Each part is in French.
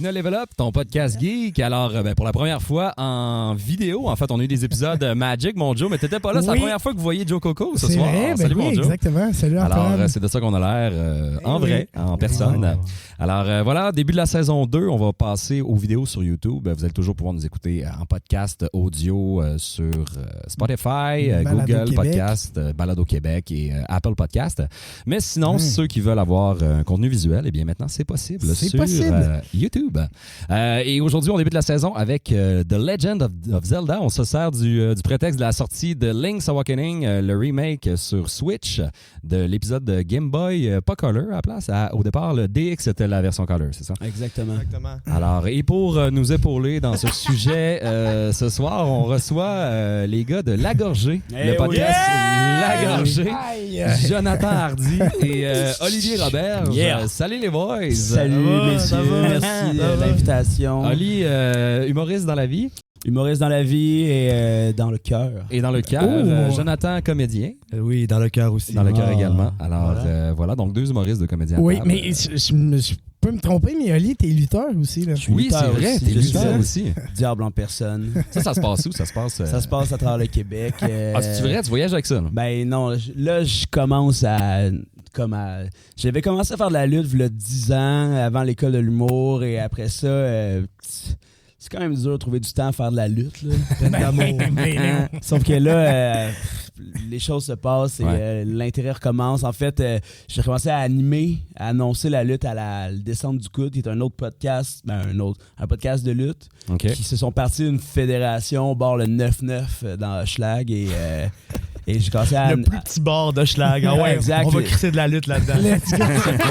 Bienvenue à Level Up, ton podcast geek. Alors, pour la première fois en vidéo, en fait, on a eu des épisodes Magic, mon Joe, mais t'étais pas là. C'est la première fois que vous voyez Joe Coco ce soir. Vrai, Salut, mon Joe. Exactement. Salut, Antoine. Alors, c'est de ça qu'on a l'air en vrai, en personne. Alors, voilà, début de la saison 2, on va passer aux vidéos sur YouTube. Vous allez toujours pouvoir nous écouter en podcast audio sur Spotify, Google Podcast, Balado Québec et Apple Podcast. Mais sinon, ceux qui veulent avoir un contenu visuel, eh bien maintenant, c'est possible sur YouTube. Et aujourd'hui, on débute la saison avec The Legend of Zelda. On se sert du prétexte de la sortie de Link's Awakening, le remake sur Switch de l'épisode de Game Boy, pas Color à la place. Au départ, le DX, c'était la version Color, c'est ça? Exactement. Alors, et pour nous épauler dans ce sujet, ce soir, on reçoit les gars de La Gorgée, le podcast La Gorgée, Jonathan Hardy et Olivier Robert. Salut les boys! Salut messieurs, merci de l'invitation. Oli, humoriste dans la vie. Humoriste dans la vie et dans le cœur. Et dans le cœur. Jonathan, comédien. Oui, dans le cœur aussi. Dans le cœur également. Alors, voilà, donc deux humoristes de comédiens. Oui, mais je peux me tromper, mais Oli, t'es lutteur aussi. Là. Oui, c'est vrai, t'es lutteur aussi. Diable en personne. Ça se passe où? Ça se passe Ça se passe à travers le Québec. c'est vrai? Tu voyages avec ça? Là? Ben non, là, je commence à... J'avais commencé à faire de la lutte il y a 10 ans, avant l'école de l'humour, et après ça... c'est quand même dur de trouver du temps à faire de la lutte. Là. Sauf que là, les choses se passent et l'intérêt recommence. En fait, j'ai commencé à animer, à annoncer la lutte à la descente du coude, qui est un autre podcast, un podcast de lutte, qui se sont partis d'une fédération au bord le 9-9 dans Hochelag et j'ai commencé à... Le plus petit bar d'Hochelag. Ah ouais, exact. On va crisser de la lutte là-dedans.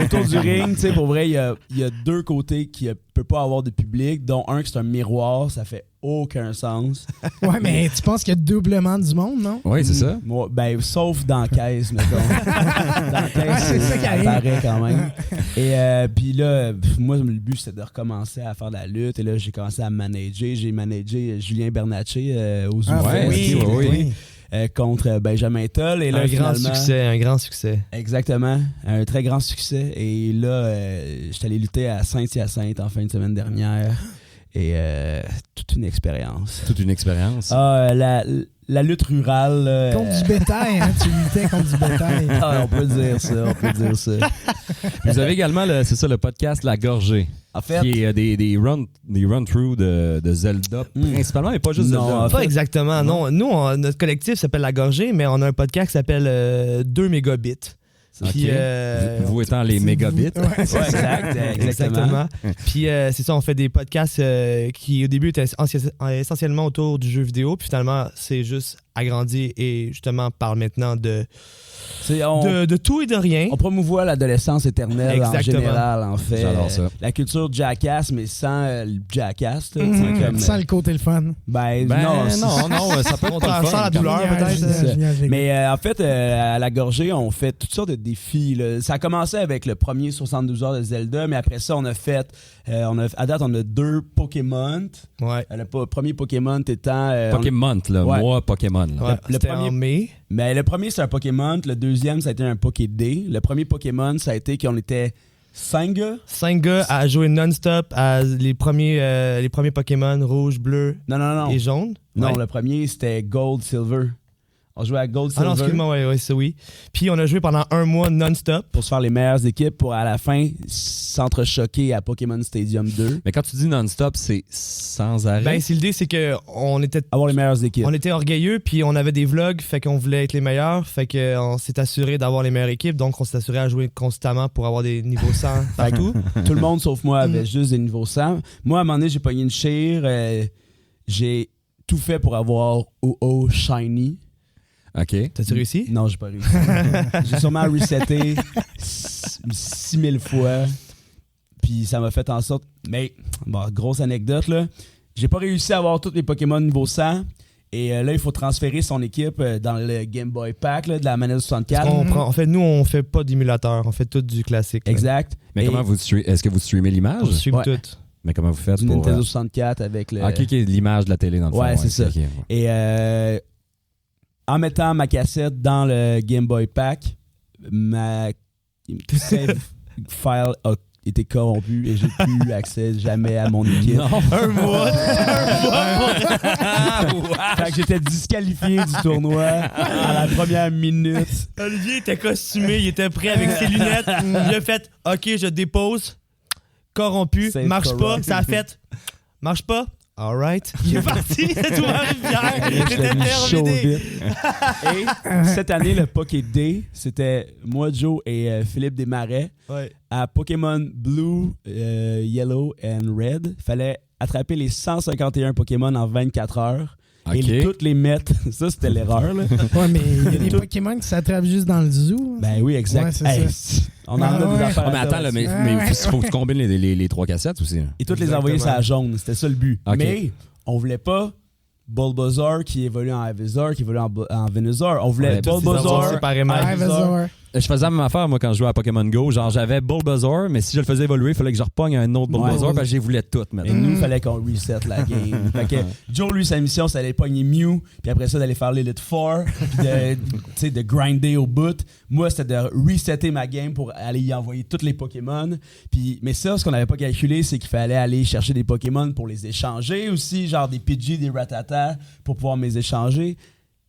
Autour du ring, tu sais, pour vrai, il y a deux côtés qui ne peut pas avoir de public, dont un qui c'est un miroir, ça fait aucun sens. Ouais, mais tu penses qu'il y a doublement du monde, non? Oui, c'est ça. Moi, ben, sauf dans la caisse, mettons. Dans la caisse, c'est ça qui arrive. Paraît quand même. Et puis là, moi, le but, c'était de recommencer à faire de la lutte. Et là, j'ai commencé à manager. J'ai managé Julien Bernatchez aux Ouverts. Oui. Contre Benjamin Toll. Et là, Un grand succès. Exactement. Un très grand succès. Et là, j'étais allé lutter à Saint-Hyacinthe en fin de semaine dernière. Et toute une expérience. Toute une expérience. La lutte rurale. Contre du bétail, hein? Tu luttais contre du bétail. On peut dire ça, Vous avez également, le podcast La Gorgée. En fait, qui est des run-through de Zelda, principalement, mais pas juste Zelda. Pas exactement, non. Nous, notre collectif s'appelle La Gorgée, mais on a un podcast qui s'appelle 2 mégabits. Puis, vous étant les mégabits. Exactement. Puis c'est ça, on fait des podcasts qui au début étaient essentiellement autour du jeu vidéo, puis finalement c'est juste agrandi et justement parle maintenant de tout et de rien. On promouvoit l'adolescence éternelle en général, en fait. J'adore ça. La culture jackass, mais sans le jackass. Sans le côté le fun. Non, ça peut être sans la douleur peut-être. Mais en fait, à La Gorgée, on fait toutes sortes de défis. Là. Ça a commencé avec le premier 72 heures de Zelda, mais après ça, on a fait... à date, on a 2 Pokémon. Ouais. Le premier Pokémon étant... Pokémon, là. Moi, Pokémon. Là. Ouais, le premier en mai. Mais le premier, c'est un Pokémon. Le deuxième, ça a été un Pokédé. Le premier Pokémon, ça a été qu'on était 5 gars. 5 gars à jouer non-stop à les premiers Pokémon rouge, bleu et jaune. Non, le premier, c'était Gold, Silver. On jouait à Gold, Silver. Ah non, excuse-moi, c'est oui. Puis on a joué pendant 1 mois non-stop. Pour se faire les meilleures équipes pour, à la fin, s'entrechoquer à Pokémon Stadium 2. Mais quand tu dis non-stop, c'est sans arrêt? Ben, l'idée, c'est qu'on était... Avoir les meilleures équipes. On était orgueilleux, puis on avait des vlogs, fait qu'on voulait être les meilleurs, fait qu'on s'est assuré d'avoir les meilleures équipes, donc on s'est assuré à jouer constamment pour avoir des niveaux 100 partout. Tout le monde, sauf moi, avait juste des niveaux 100. Moi, à un moment donné, j'ai pogné une chire. J'ai tout fait pour avoir OO Shiny. OK. T'as-tu réussi? Non, j'ai pas réussi. J'ai sûrement reseté 6000 fois. Puis ça m'a fait en sorte... Mais, grosse anecdote, là. J'ai pas réussi à avoir tous les Pokémon niveau 100. Et là, il faut transférer son équipe dans le Game Boy Pack là, de la manette 64. En fait, nous, on fait pas d'émulateur. On fait tout du classique. Là. Exact. Mais comment est-ce que vous streamez l'image? On stream tout. Mais comment vous faites du pour... Nintendo 64 avec le... OK, l'image de la télé dans le fond. Ouais, c'est ça. Okay. Et en mettant ma cassette dans le Game Boy Pack, ma save file a été corrompu et j'ai plus accès jamais à mon équipe. Un mois. Fait que j'étais disqualifié du tournoi à la première minute. Olivier était costumé, il était prêt avec ses lunettes. Il a fait « OK, je dépose. » Corrompu. Save Marche pas. corrupt. Ça a fait « Marche pas. » All right. Il est parti. C'est ouvert une bière. Il était J'étais chaud terminé. vite. Et cette année, le Poké Day, c'était moi, Joe et Philippe Desmarais. Ouais. À Pokémon Blue, Yellow and Red, fallait attraper les 151 Pokémon en 24 heures. OK. Et toutes les mettre. Ça, c'était l'erreur. Là. Ouais, mais il y a des Pokémon qui s'attrapent juste dans le zoo. Ben oui, exact. Ouais, c'est Hey, ça. on en a des ouais. affaires. Ah, mais à attends, faire là, aussi. mais faut que tu combines les 3 cassettes aussi. Et toutes les envoyer sur la jaune. C'était ça le but. OK. Mais on voulait pas Bulbasaur qui évolue en Ivysaur, qui évolue en Venusaur. On voulait Ouais, tous les envoyer Bulbasaur, séparément. Ivysaur. Je faisais la même affaire, moi, quand je jouais à Pokémon Go. Genre, j'avais Bulbasaur, mais si je le faisais évoluer, il fallait que je repogne un autre Bulbasaur, Ouais. parce que je les voulais toutes, Et maintenant. nous, il fallait qu'on reset la game. Fait que Joe, lui, sa mission, c'est d'aller pogner Mew, puis après ça, d'aller faire l'Elite Four, puis de grinder au bout. Moi, c'était de resetter ma game pour aller y envoyer tous les Pokémon. Puis, mais ça, ce qu'on n'avait pas calculé, c'est qu'il fallait aller chercher des Pokémon pour les échanger aussi, genre des Pidgey, des Rattata, pour pouvoir me les échanger.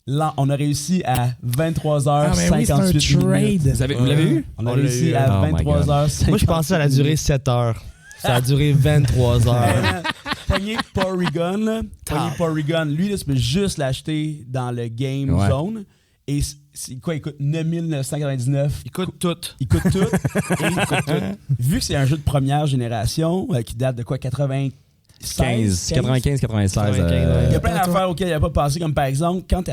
Là, on a réussi à 23h58 Ah, mais oui, c'est un minutes. trade. Vous l'avez eu? On a On l'a réussi eu, à oh my God. 23h58. Moi, je pensais que ça allait durer 7 heures. Ça a duré 23 heures. Pogner Porygon, là. Pogner Porygon. Lui, là, tu peux juste l'acheter dans le Game Ouais. Zone. Et c'est quoi, il coûte 9999. Il coûte tout. Il coûte tout. Et il coûte tout. Vu que c'est un jeu de première génération qui date de quoi, 95, 95, 96. il y a plein d'affaires auxquelles il n'y a pas pensé, comme par exemple, quand tu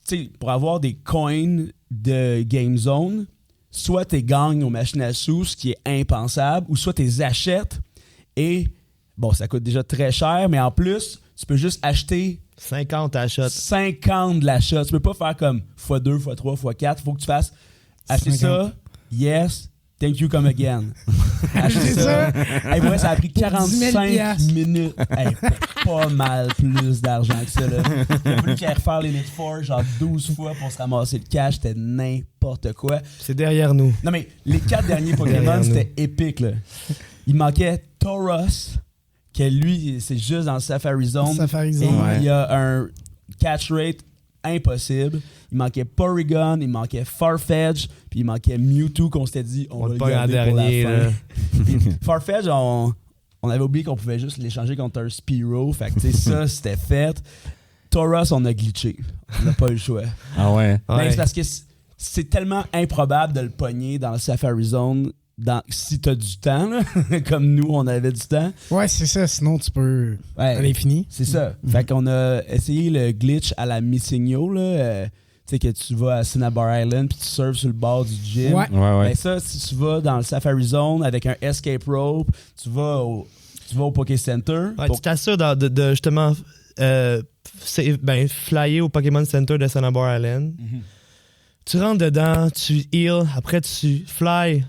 sais, pour avoir des coins de Game Zone, soit tu gagnes aux machines à sous, ce qui est impensable, ou soit tu les achètes et, bon, ça coûte déjà très cher, mais en plus, tu peux juste acheter 50 achats. 50 de l'achat. Tu peux pas faire comme x2, x3, x4. Faut que tu fasses acheter 50. ça, yes, thank you, come again. Acheter C'est ça. Hey, ouais, ça a pris Pour 10 000 45 minutes. Hey, pas mal plus d'argent que ça. Là. Il a fallu qu'il aille refaire les Elite Four genre 12 fois pour se ramasser le cash. C'était n'importe quoi. C'est derrière nous. Non, mais les 4 derniers Pokémon, Derrière nous. c'était épique. Là. Il manquait Tauros, que lui, c'est juste dans le Safari Zone. Safari Et Zone. Ouais. il y a un catch rate impossible. Il manquait Porygon, il manquait Farfetch, puis il manquait Mewtwo qu'on s'était dit on On va le le pogne en garder pour dernier. la Là. fin. Puis Farfetch, on avait oublié qu'on pouvait juste l'échanger contre un Spearow. Fait que tu sais, ça, c'était fait. Tauros, on a glitché. On n'a pas eu le choix. Ah ouais. Ben, Ouais. c'est parce que c'est tellement improbable de le pogner dans le Safari Zone si t'as du temps, là, comme nous, on avait du temps. Ouais, c'est ça. Sinon, tu peux Ouais. à l'infini. C'est ça. Fait qu'on a essayé le glitch à la Missigno, là. Tu sais, que tu vas à Cinnabar Island puis tu surfes sur le bord du gym. Ouais. Ouais, ouais. Ben ça, si tu vas dans le Safari Zone avec un escape rope, tu vas au Poké Center. Ouais, pour- tu t'assures de justement flyer au Pokémon Center de Cinnabar Island. Mhm. Tu rentres dedans, tu heal, après tu fly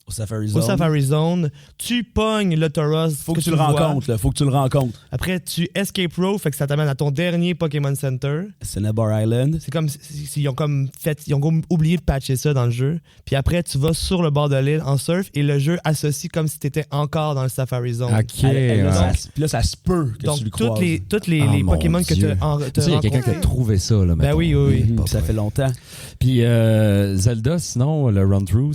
Au Safari au Zone. Safari Zone, tu pognes le Tauros. Faut que tu le rencontres, là. Faut que tu le rencontres. Après, tu escape rope, fait que ça t'amène à ton dernier Pokémon Center. Cinnabar Island. C'est comme ils ont comme oublié de patcher ça dans le jeu. Puis après, tu vas sur le bord de l'île en surf et le jeu associe comme si tu étais encore dans le Safari Zone. OK. Puis ouais. là, ça se peut que Donc, tu le toutes croises. les Oh, mon Pokémon que tu Dieu. as Tu sais, il y a quelqu'un qui a trouvé ça, là, Ben mettons. oui, oui, oui. Mhm, ça fait longtemps. Puis Zelda, sinon, le run-through,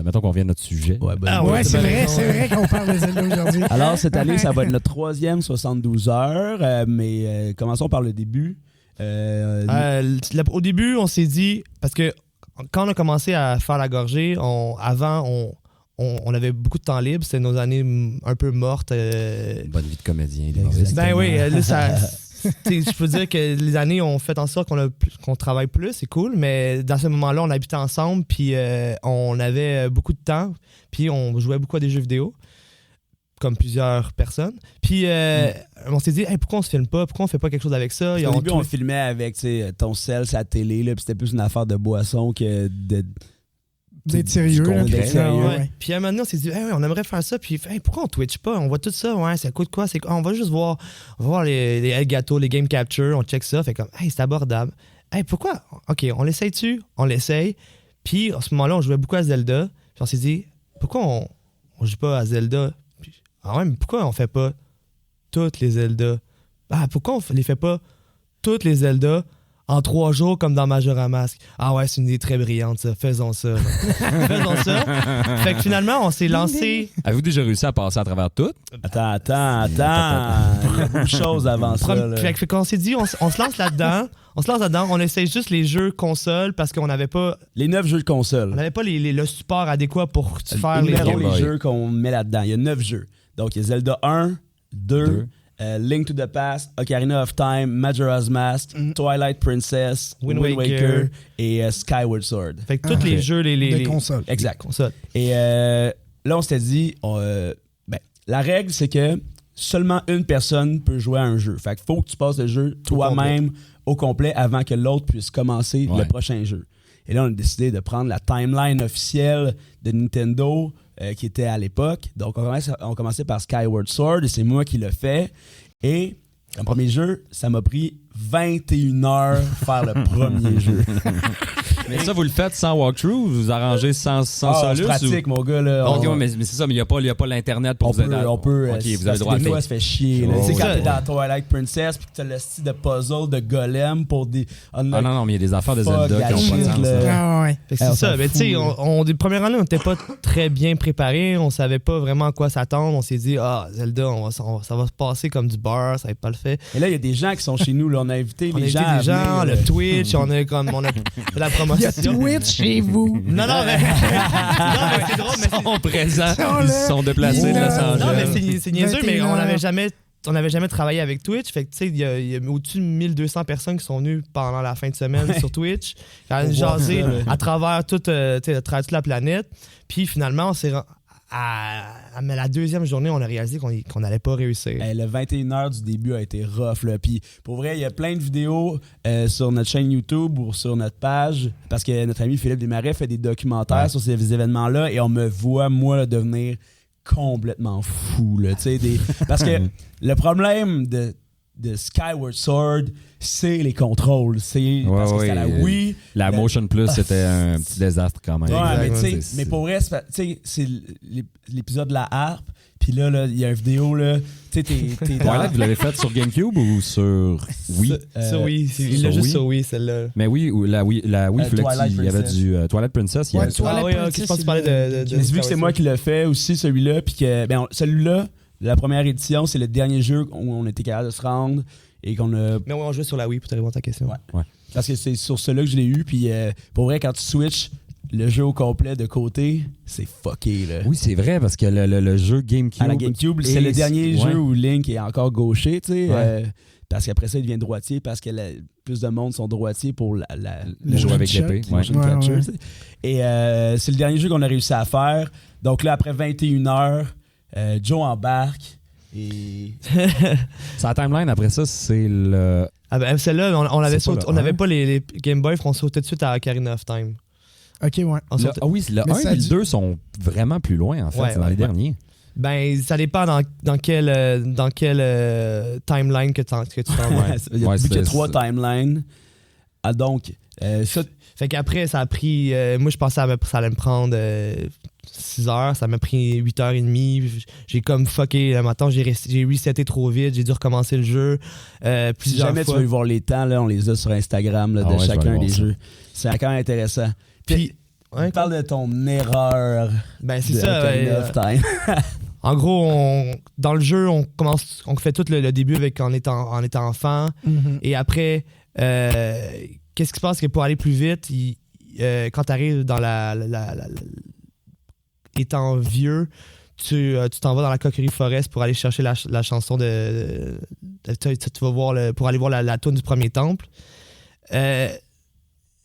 mettons qu'on vient de notre sujet. Ouais, ben, Ah Ouais, t'as c'est bien vrai, raison. c'est vrai qu'on parle de Zelda aujourd'hui. Alors, cette année, ça va être notre 3e 72 heures, mais commençons par le début. Au début, on s'est dit, parce que quand on a commencé à faire la gorgée, avant, on avait beaucoup de temps libre. C'était nos années un peu mortes. Une bonne vie de comédien. des Exactement. mauvaises Ben oui, là, je peux dire que les années ont fait en sorte qu'on travaille plus, c'est cool, mais dans ce moment-là, on habitait ensemble, puis on avait beaucoup de temps, puis on jouait beaucoup à des jeux vidéo, comme plusieurs personnes. Puis on s'est dit, hey, pourquoi on se filme pas? Pourquoi on fait pas quelque chose avec ça? Au début, on filmait avec ton sel, sa télé, là, puis c'était plus une affaire de boisson que D'être sérieux, là. d'être sérieux. Ouais. Puis à un moment donné, on s'est dit, hey, on aimerait faire ça. Puis hey, pourquoi on Twitch pas? On voit tout ça. Ouais, ça coûte quoi? On va juste voir, les Elgato, les Game Capture. On check ça. Fait comme, hey, c'est abordable. Hey, pourquoi? OK, on l'essaye-tu? On l'essaye. Puis à ce moment-là, on jouait beaucoup à Zelda. Puis on s'est dit, pourquoi on on joue pas à Zelda. Puis, ah ouais, mais pourquoi on fait pas toutes les Zelda? Ah, pourquoi on les fait pas toutes les Zelda en 3 jours comme dans Majora Mask? Ah ouais, c'est une idée très brillante, ça. Faisons ça. Faisons ça. Fait que finalement, on s'est lancé... Avez-vous déjà réussi à passer à travers tout? Attends. Il y a beaucoup de choses avant ça. Là. Fait qu'on s'est dit, on se lance là-dedans. On essaye juste les jeux consoles parce qu'on n'avait pas... Les 9 jeux de console. On n'avait pas le support adéquat pour faire les jeux qu'on met là-dedans. Il y a 9 jeux. Donc, il y a Zelda 1, 2. Link to the Past, Ocarina of Time, Majora's Mask, Twilight Princess, Wind Waker et Skyward Sword. Fait que tous les jeux, les consoles. Exact. Consoles. Et là, on s'était dit, la règle, c'est que seulement une personne peut jouer à un jeu. Fait qu'il faut que tu passes le jeu toi-même au complet avant que l'autre puisse commencer le prochain jeu. Et là, on a décidé de prendre la timeline officielle de Nintendo qui était à l'époque. Donc, on commençait par Skyward Sword et c'est moi qui l'ai fait. Et le premier jeu, ça m'a pris 21 heures faire le premier jeu. Mais ça, vous le faites sans walkthrough? Vous arrangez sans solus? C'est pratique, mon gars. Là, mais c'est ça, mais il n'y a pas l'Internet pour vous aider. On peut. OK, vous avez le droit à des fois, ça fait chier. C'est quand ça. t'es dans Twilight Princess puis que t'as le style de puzzle de golem pour des... non, mais il y a des affaires de Zelda qui n'ont pas de sens. Ah ouais. Fait que c'est ça. Mais tu sais, des premières années, on n'était pas très bien préparés. On savait pas vraiment à quoi s'attendre. On s'est dit, Zelda, ça va se passer comme du beurre. Ça va pas le fait. Et là, il y a des gens qui sont chez nous. Là. On a invité les gens. Le Twitch, on a fait la promotion. Il y a Twitch chez vous. Non, mais c'est drôle. Mais Ils sont présents. Ils se sont déplacés de Los Angeles. Non, mais c'est niaiseux, mais on n'avait jamais travaillé avec Twitch. Fait que tu sais, il y a au-dessus de 1200 personnes qui sont venues pendant la fin de semaine sur Twitch. Jaser à travers toute la planète. Puis finalement, on s'est mais la deuxième journée, on a réalisé qu'on n'allait pas réussir. Le 21h du début a été rough. Là. Puis pour vrai, il y a plein de vidéos sur notre chaîne YouTube ou sur notre page parce que notre ami Philippe Desmarais fait des documentaires sur ces événements-là et on me voit, moi, devenir complètement fou. Là, parce que le problème de Skyward Sword, c'est les contrôles. C'est parce que c'était la Wii. La Motion Plus, c'était un petit désastre quand même. Ouais, mais pour vrai, c'est l'épisode de la harpe. Puis là, il y a une vidéo, là. Twilight, vous l'avez faite sur GameCube ou sur Wii? Sur Wii. Il l'a juste sur Wii, celle-là. Mais oui, la Wii, il y avait du Twilight Princess. Je pense que tu parlais de mais vu que c'est moi qui l'ai fait aussi, celui-là. Puis que, celui-là, la première édition, c'est le dernier jeu où on était capable de se rendre et qu'on a... Mais on jouait sur la Wii pour te répondre à ta question. Ouais. Parce que c'est sur celui-là que je l'ai eu. Puis pour vrai, quand tu switches le jeu au complet de côté, c'est fucké. Là. Oui, c'est vrai, parce que le jeu GameCube... À la GameCube, c'est le dernier jeu où Link est encore gaucher, tu sais. Parce qu'après ça, il devient droitier parce que plus de monde sont droitiers pour le jouer avec l'épée. Et c'est le dernier jeu qu'on a réussi à faire. Donc là, après 21 heures, Joe embarque et... Sa timeline, après ça, c'est le... Celle-là, on n'avait pas les Game Boy, on sautait tout de suite à Ocarina of Time. OK, ouais. Oui, le 1 et le 2 sont vraiment plus loin, en fait, dans les derniers. Ben, ça dépend dans quelle timeline que tu t'en vas. Vu qu'il y a 3 timelines. Ah, donc, ça... Fait qu'après, ça a pris... moi, je pensais que ça allait me prendre 6 heures. Ça m'a pris 8h30. J'ai comme fucké le matin. J'ai reseté trop vite. J'ai dû recommencer le jeu plusieurs si jamais fois. Tu veux voir les temps, là, on les a sur Instagram là, de chacun des jeux. C'est quand même intéressant. Puis, on parle de ton erreur. Ben, c'est ça. Time. En gros, dans le jeu, on fait tout le début en étant enfant. Mm-hmm. Et après, qu'est-ce qui se passe? Que pour aller plus vite, quand tu arrives dans étant vieux, tu t'en vas dans la Coquerie Forest pour aller chercher la chanson tu vas voir pour aller voir la toune du premier temple.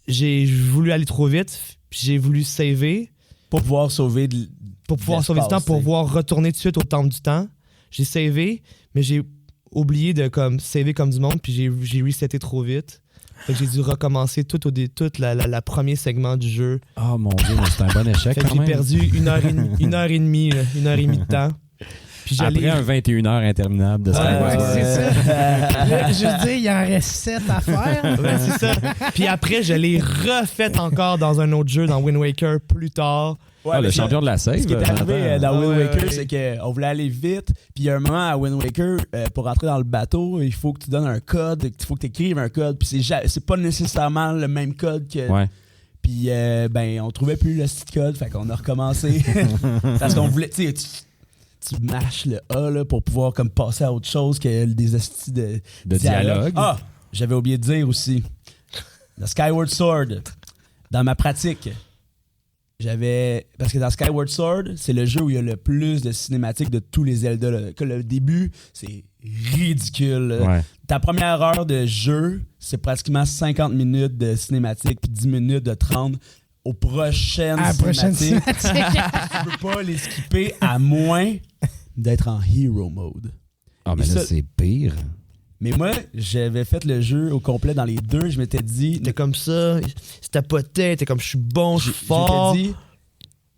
J'ai voulu aller trop vite, puis j'ai voulu saver. Pour pouvoir sauver du temps, pour pouvoir retourner tout de suite au temple du temps. J'ai savé, mais j'ai oublié de saver comme du monde, puis j'ai reseté trop vite. Fait que j'ai dû recommencer tout la premier segment du jeu. Oh mon Dieu, c'est un bon échec quand même. J'ai perdu une heure et demie de temps. Puis après un 21 heures interminable de Skyward Sword. C'est ça. Je veux dire, il en reste 7 à faire. Ouais, c'est ça. Puis après, je l'ai refait encore dans un autre jeu, dans Wind Waker, plus tard. Ouais, le champion de la save. Ce qui est arrivé dans Wind Waker, ouais. c'est qu'on voulait aller vite. Puis il y a un moment à Wind Waker, pour rentrer dans le bateau, il faut que tu donnes un code, il faut que tu écrives un code. Puis c'est pas nécessairement le même code que. Ouais. Puis on trouvait plus le site code, fait qu'on a recommencé. Parce qu'on voulait, tu sais, tu mâches le A là, pour pouvoir comme passer à autre chose que des hosties de dialogue. Ah, j'avais oublié de dire aussi. Le Skyward Sword, dans ma pratique, parce que dans Skyward Sword, c'est le jeu où il y a le plus de cinématiques de tous les Zelda. Là. Que le début, c'est ridicule. Là. Ouais. Ta première heure de jeu, c'est pratiquement 50 minutes de cinématique puis 10 minutes de 30 aux prochaines cinématiques. Tu peux pas les skipper à moins d'être en hero mode. Ah, mais là, c'est pire. Mais moi, j'avais fait le jeu au complet dans les deux. Je m'étais dit... T'es comme ça, c'est tapoté, t'es comme je suis bon, je suis fort. Je m'étais dit,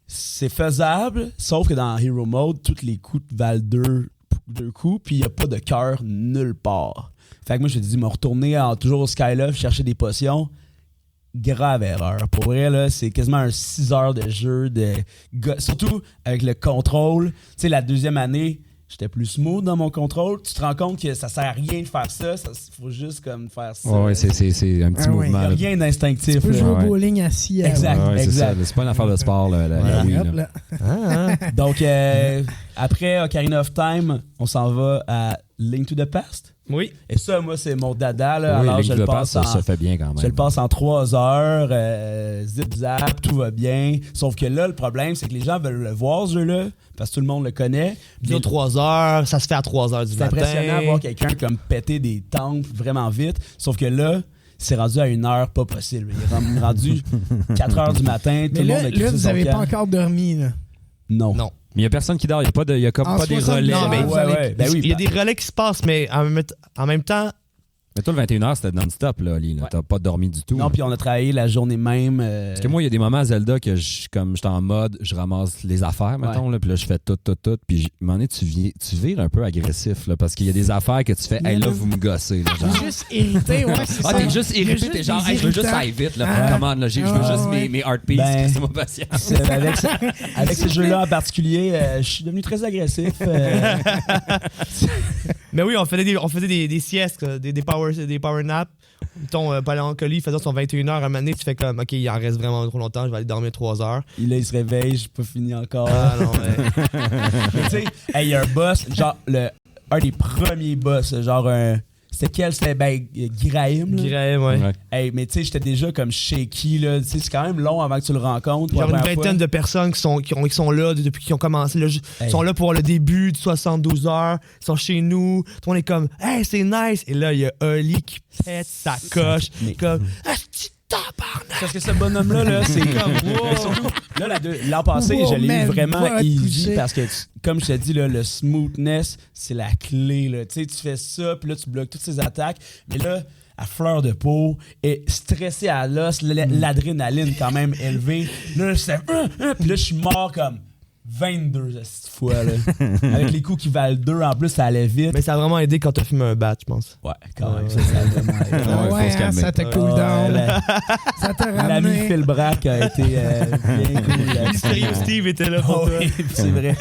c'est faisable, sauf que dans Hero Mode, tous les coups valent deux coups, puis il n'y a pas de cœur nulle part. Fait que moi, je me suis dit, me retourner toujours au Skyloft, chercher des potions. Grave erreur. Pour vrai, là, c'est quasiment un 6 heures de jeu. Surtout avec le contrôle. Tu sais, la deuxième année... J'étais plus smooth dans mon contrôle. Tu te rends compte que ça sert à rien de faire ça. Il faut juste comme faire ça. Ouais, c'est un petit mouvement. Il n'y a rien d'instinctif. Tu peux jouer au bowling assis. Exact, ouais, exact. C'est pas une affaire de sport, la Wii. Là. Donc, après Ocarina of Time, on s'en va à Link to the Past. Oui. Et ça, moi, c'est mon dada. Là. Oui, Alors, Link je to le the passe Past, ça fait bien quand même. Je le passe en 3 heures, zip-zap, tout va bien. Sauf que là, le problème, c'est que les gens veulent le voir, ce jeu-là, parce que tout le monde le connaît. Il y a 3 heures, ça se fait à 3 heures du matin. C'est impressionnant de voir quelqu'un comme péter des tempes vraiment vite. Sauf que là, c'est rendu à 1 heure, pas possible. Il est rendu 4 heures du matin, tout Mais le monde a là, vous n'avez pas encore dormi. Là. Non. Mais il n'y a personne qui dort. Il n'y a, comme pas des relais. Non, mais Ben oui, il y a des relais qui se passent, mais en même temps... Mais toi, le 21h, c'était non-stop, là, Oli. T'as pas dormi du tout. Non, puis on a travaillé la journée même. Parce que moi, il y a des moments à Zelda que j'étais en mode, je ramasse les affaires, mettons, là, puis là, je fais tout. Puis, à un moment donné, tu vires un peu agressif, là, parce qu'il y a des affaires que tu fais, hey, là, vous me gossez. Là, genre. T'es juste irrité, ouais, c'est ça. T'es juste irrité, t'es genre, hey, je veux juste aller vite, là. Commande, là, je veux juste mes heart pieces, c'est ma patience. Avec ces jeux-là en particulier, je suis devenu très agressif. Mais oui, on faisait des siestes, des power naps. Ton paléoncoli faisant son 21h, à un moment donné, tu fais comme, OK, il en reste vraiment trop longtemps, je vais aller dormir 3 heures. Il se réveille, j'ai pas fini encore. Ah non, mais... Mais tu sais, il y a un boss, genre, un des premiers boss, genre c'était quel? C'était Giraim. Giraim, ouais. Hey, mais tu sais, j'étais déjà comme shaky, là. Tu sais, c'est quand même long avant que tu le rencontres. Genre une vingtaine de personnes qui sont là depuis qu'ils ont commencé. Ils sont là pour le début de 72 heures. Ils sont chez nous. Tout le monde est comme, hey, c'est nice. Et là, il y a Oli qui pète sa coche. Comme, parce que ce bonhomme-là, là, c'est comme. Wow. Surtout, là, l'an passé, je l'ai eu vraiment easy parce que, comme je te dis, là, le smoothness, c'est la clé. Là. Tu sais, tu fais ça, puis là, tu bloques toutes ses attaques. Mais là, à fleur de peau, et stressé à l'os, l'adrénaline quand même élevée. Là, c'est. Puis là, je suis mort comme 22 fois, là. Avec les coups qui valent 2, en plus, ça allait vite. Mais ça a vraiment aidé quand t'as fumé un bat, je pense. Ouais, quand même, ça a vraiment aidé. Ouais, ça t'a cool down. Ça t'a ramené. L'ami Phil Brack a été bien cool. Mysterio Steve était là pour toi. Oui, c'est vrai.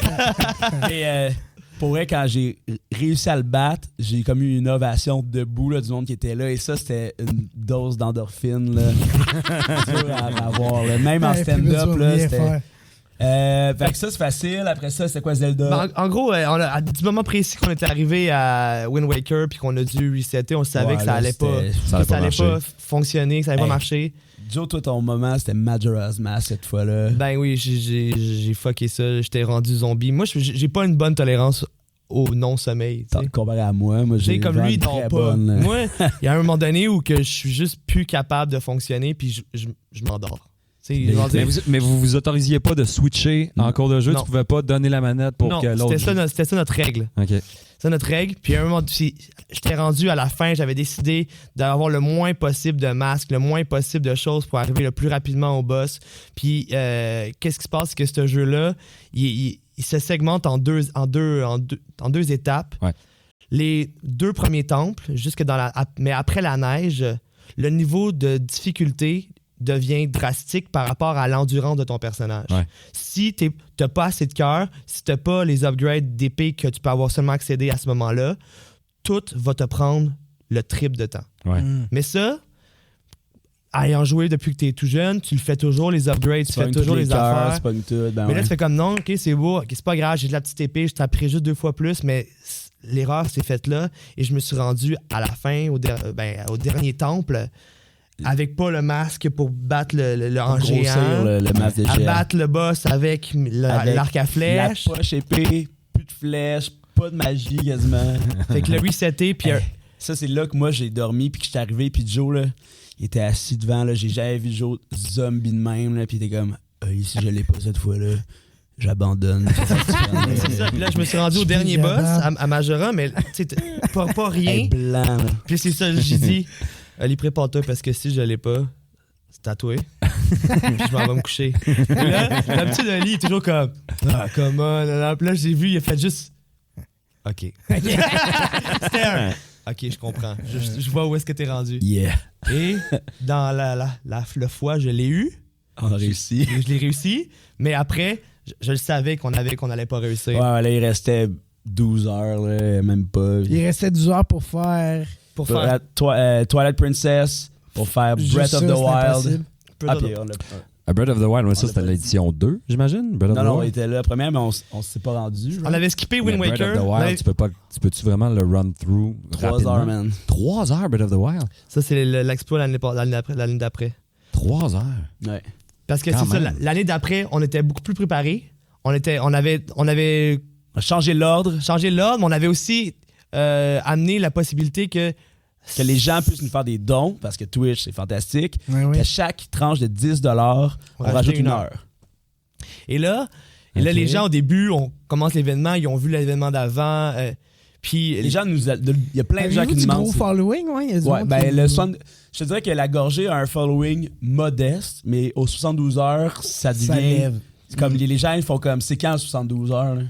Et pour vrai, quand j'ai réussi à le battre, j'ai comme eu une ovation debout là, du monde qui était là. Et ça, c'était une dose d'endorphine. Dur à avoir. Là. Même en stand-up, là, c'était... fait que ça, c'est facile. Après ça, c'est quoi Zelda? En gros, à du moment précis qu'on était arrivé à Wind Waker puis qu'on a dû resetter, on savait que ça allait pas fonctionner, que ça allait pas marcher. Joe, toi, ton moment, c'était Majora's Mask cette fois-là. Ben oui, j'ai fucké ça. J'étais rendu zombie. Moi, j'ai pas une bonne tolérance au non-sommeil. Comparé à moi j'ai comme lui, il dort pas. Bonne. Moi, il y a un moment donné où que je suis juste plus capable de fonctionner puis je m'endors. Mais vous vous autorisiez pas de switcher en cours de jeu? Tu pouvais pas donner la manette pour que l'autre... C'était ça notre règle. OK. C'est notre règle. Puis à un moment, j'étais rendu à la fin, j'avais décidé d'avoir le moins possible de masques, le moins possible de choses pour arriver le plus rapidement au boss. Puis qu'est-ce qui se passe? C'est que ce jeu-là, il se segmente en deux étapes. Ouais. Les 2 premiers temples, mais après la neige, le niveau de difficulté devient drastique par rapport à l'endurance de ton personnage. Ouais. Si t'as pas assez de cœur, si t'as pas les upgrades d'épée que tu peux avoir seulement accédé à ce moment-là, tout va te prendre le triple de temps. Ouais. Mais ça, ayant joué depuis que t'es tout jeune, tu le fais toujours, les upgrades, tu fais toujours les affaires. Mais là, tu fais comme non, ok, c'est beau, ok, c'est pas grave, j'ai de la petite épée, je taperai juste 2 fois plus, mais l'erreur s'est faite là et je me suis rendu à la fin, au dernier temple, avec pas le masque pour battre le en géant, le masque de à géant. battre le boss avec l'arc à flèche. La poche épée, plus de flèches, pas de magie quasiment. Fait que le resetter, puis Ça, c'est là que moi, j'ai dormi, puis que j'étais arrivé, puis Joe, là, il était assis devant, là, j'ai jamais vu Joe zombie de même, là, puis il était comme, si je l'ai pas cette fois-là, j'abandonne. c'est ça. Puis là, je me suis rendu au dernier boss, à Majora, mais tu sais, pas rien. Blanc, là. Puis c'est ça, j'ai dit, Ali, prépare-toi, parce que si je l'ai pas, c'est tatoué. Puis je m'en vais me coucher. Et là, d'habitude, Ali est toujours comme, come on. Là. Puis là, j'ai vu, il a fait juste, OK. C'était un... OK, je comprends. Je vois où est-ce que t'es rendu. Yeah. Et dans le foie, je l'ai eu. On a réussi. Je l'ai réussi. Mais après, je le savais qu'on allait pas réussir. Ouais, là, il restait 12 heures, là, même pas. Il restait 12 heures pour faire... Twilight Princess, pour faire Breath of the Wild. Puis on l'a... Breath of the Wild, ça c'était l'édition 2, j'imagine? Non, on était là la première, mais on s'est pas rendu. Genre. On avait skippé Wind Waker. Breath of the Wild, tu peux-tu vraiment le run through 3 heures, man. 3 heures, Breath of the Wild? Ça, c'est l'exploit l'année d'après. 3 heures? Ouais. Parce que c'est ça, l'année d'après, on était beaucoup plus préparés. On avait changé l'ordre, mais on avait aussi amené la possibilité que les gens puissent nous faire des dons, parce que Twitch, c'est fantastique. Ouais. Qu'à chaque tranche de $10, on rajoute une heure. Et là, les gens, au début, on commence l'événement, ils ont vu l'événement d'avant. Puis les gens il y a plein de gens qui nous demandent. Gros following, je te dirais que la gorgée a un following modeste, mais aux 72 heures, ça devient. C'est comme les gens, ils font comme, c'est quand 72 heures? Là?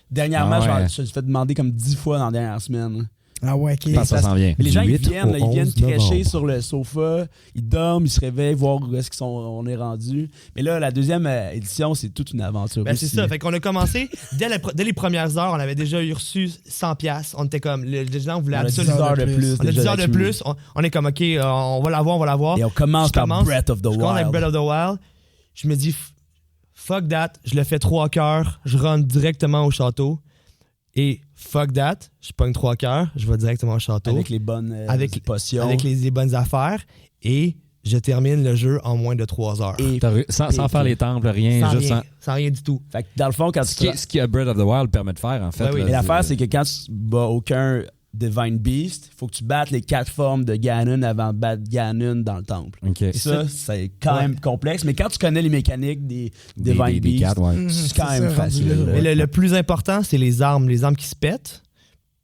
Dernièrement, je me suis fait demander comme 10 fois dans la dernière semaine. Ah ouais, ok. Ça s'en vient. Mais les gens, ils viennent novembre. crêcher sur le sofa, ils dorment, ils se réveillent, voir où est-ce on est rendu. Mais là, la deuxième édition, c'est toute une aventure. C'est ça. Fait qu'on a commencé, dès les premières heures, on avait déjà reçu 100$. On était comme, les gens voulaient absolument 10 heures de plus. On a 10 heures de plus. On est comme, OK, on va l'avoir. Et on commence par Breath of the Wild. Avec Breath of the Wild. Je me dis, fuck that, je le fais 3 cœurs, je rentre directement au château. Et fuck that, je pogne 3 cœurs, je vais directement au château. Avec les bonnes potions. Avec les bonnes affaires. Et je termine le jeu en moins de 3 heures. Sans faire les temples, rien. Sans rien du tout. Fait que dans le fond, quand ce qui Breath of the Wild permet de faire, en fait. Oui. Et l'affaire, c'est que quand tu bats aucun Divine Beast, il faut que tu battes les 4 formes de Ganon avant de battre Ganon dans le temple. Okay. Ça, c'est quand même complexe, mais quand tu connais les mécaniques des Divine Beast, c'est quand même facile. Mais le plus important, c'est les armes qui se pètent.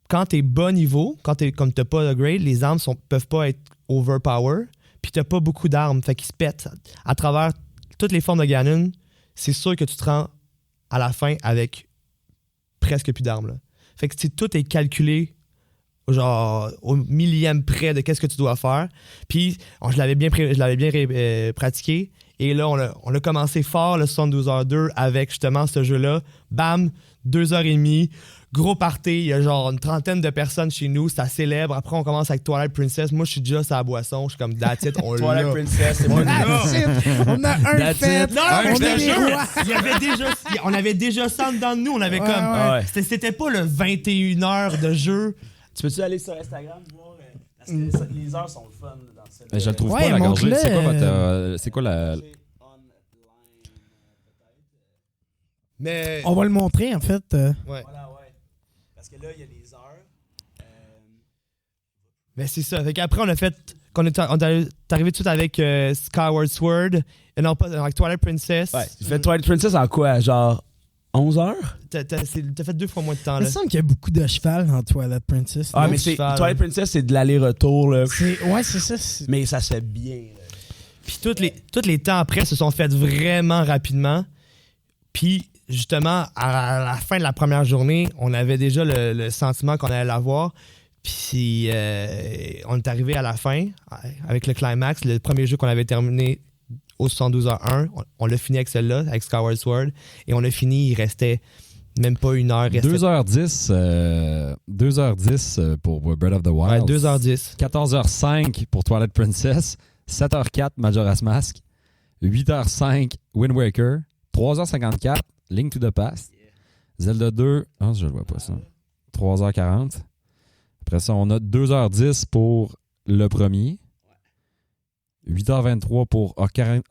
Quand t'es bas niveau, comme t'as pas d'upgrade, les armes peuvent pas être overpower, puis t'as pas beaucoup d'armes, fait qu'ils se pètent. À travers toutes les formes de Ganon, c'est sûr que tu te rends à la fin avec presque plus d'armes. Là. Fait que tout est calculé genre au millième près de qu'est-ce que tu dois faire. Puis je l'avais bien pratiqué. Et là, on a commencé fort le 72h2 avec justement ce jeu-là. Bam, 2h30. Gros party, il y a genre une trentaine de personnes chez nous, ça célèbre. Après, on commence avec Twilight Princess. Moi, je suis déjà sur la boisson. Je suis comme, that's it, on l'a. Twilight Princess, c'est bon. On a un fait. Non, on est les rois. On avait déjà ça dedans de nous. On avait comme... C'était pas le 21h de jeu. Tu peux-tu aller sur Instagram voir? Parce que les heures sont le fun dans cette... Je le trouve pas, la gorgée. C'est quoi la... Mais... On va le montrer, en fait. Ouais. Voilà, ouais. Parce que là, il y a les heures. Mais c'est ça. Fait qu'après, on est arrivé tout de suite avec Skyward Sword. Et non, pas avec Twilight Princess. Ouais. Tu fais Twilight Princess en quoi? Genre 11 heures? T'as fait 2 fois moins de temps. Il Là. me semble qu'il y a beaucoup de cheval dans Twilight Princess. Ah, mais Twilight Princess, c'est de l'aller-retour. Là. Ouais, c'est ça. Mais ça se fait bien. Là. Puis tous les temps après se sont faits vraiment rapidement. Puis justement, à la fin de la première journée, on avait déjà le sentiment qu'on allait l'avoir. Puis on est arrivé à la fin avec le climax, le premier jeu qu'on avait terminé au 72h1. On l'a fini avec celle-là, avec Skyward Sword. Et on a fini, il restait même pas une heure. 2h10 pour Breath of the Wild. Ouais, 2h10. 14h05 pour Twilight Princess. 7h04 Majora's Mask. 8h05 Wind Waker. 3h54 Link to the Past. Zelda 2. Ah, je ne vois pas ça. 3h40. Après ça, on a 2h10 pour le premier. 8h23 pour Ocarina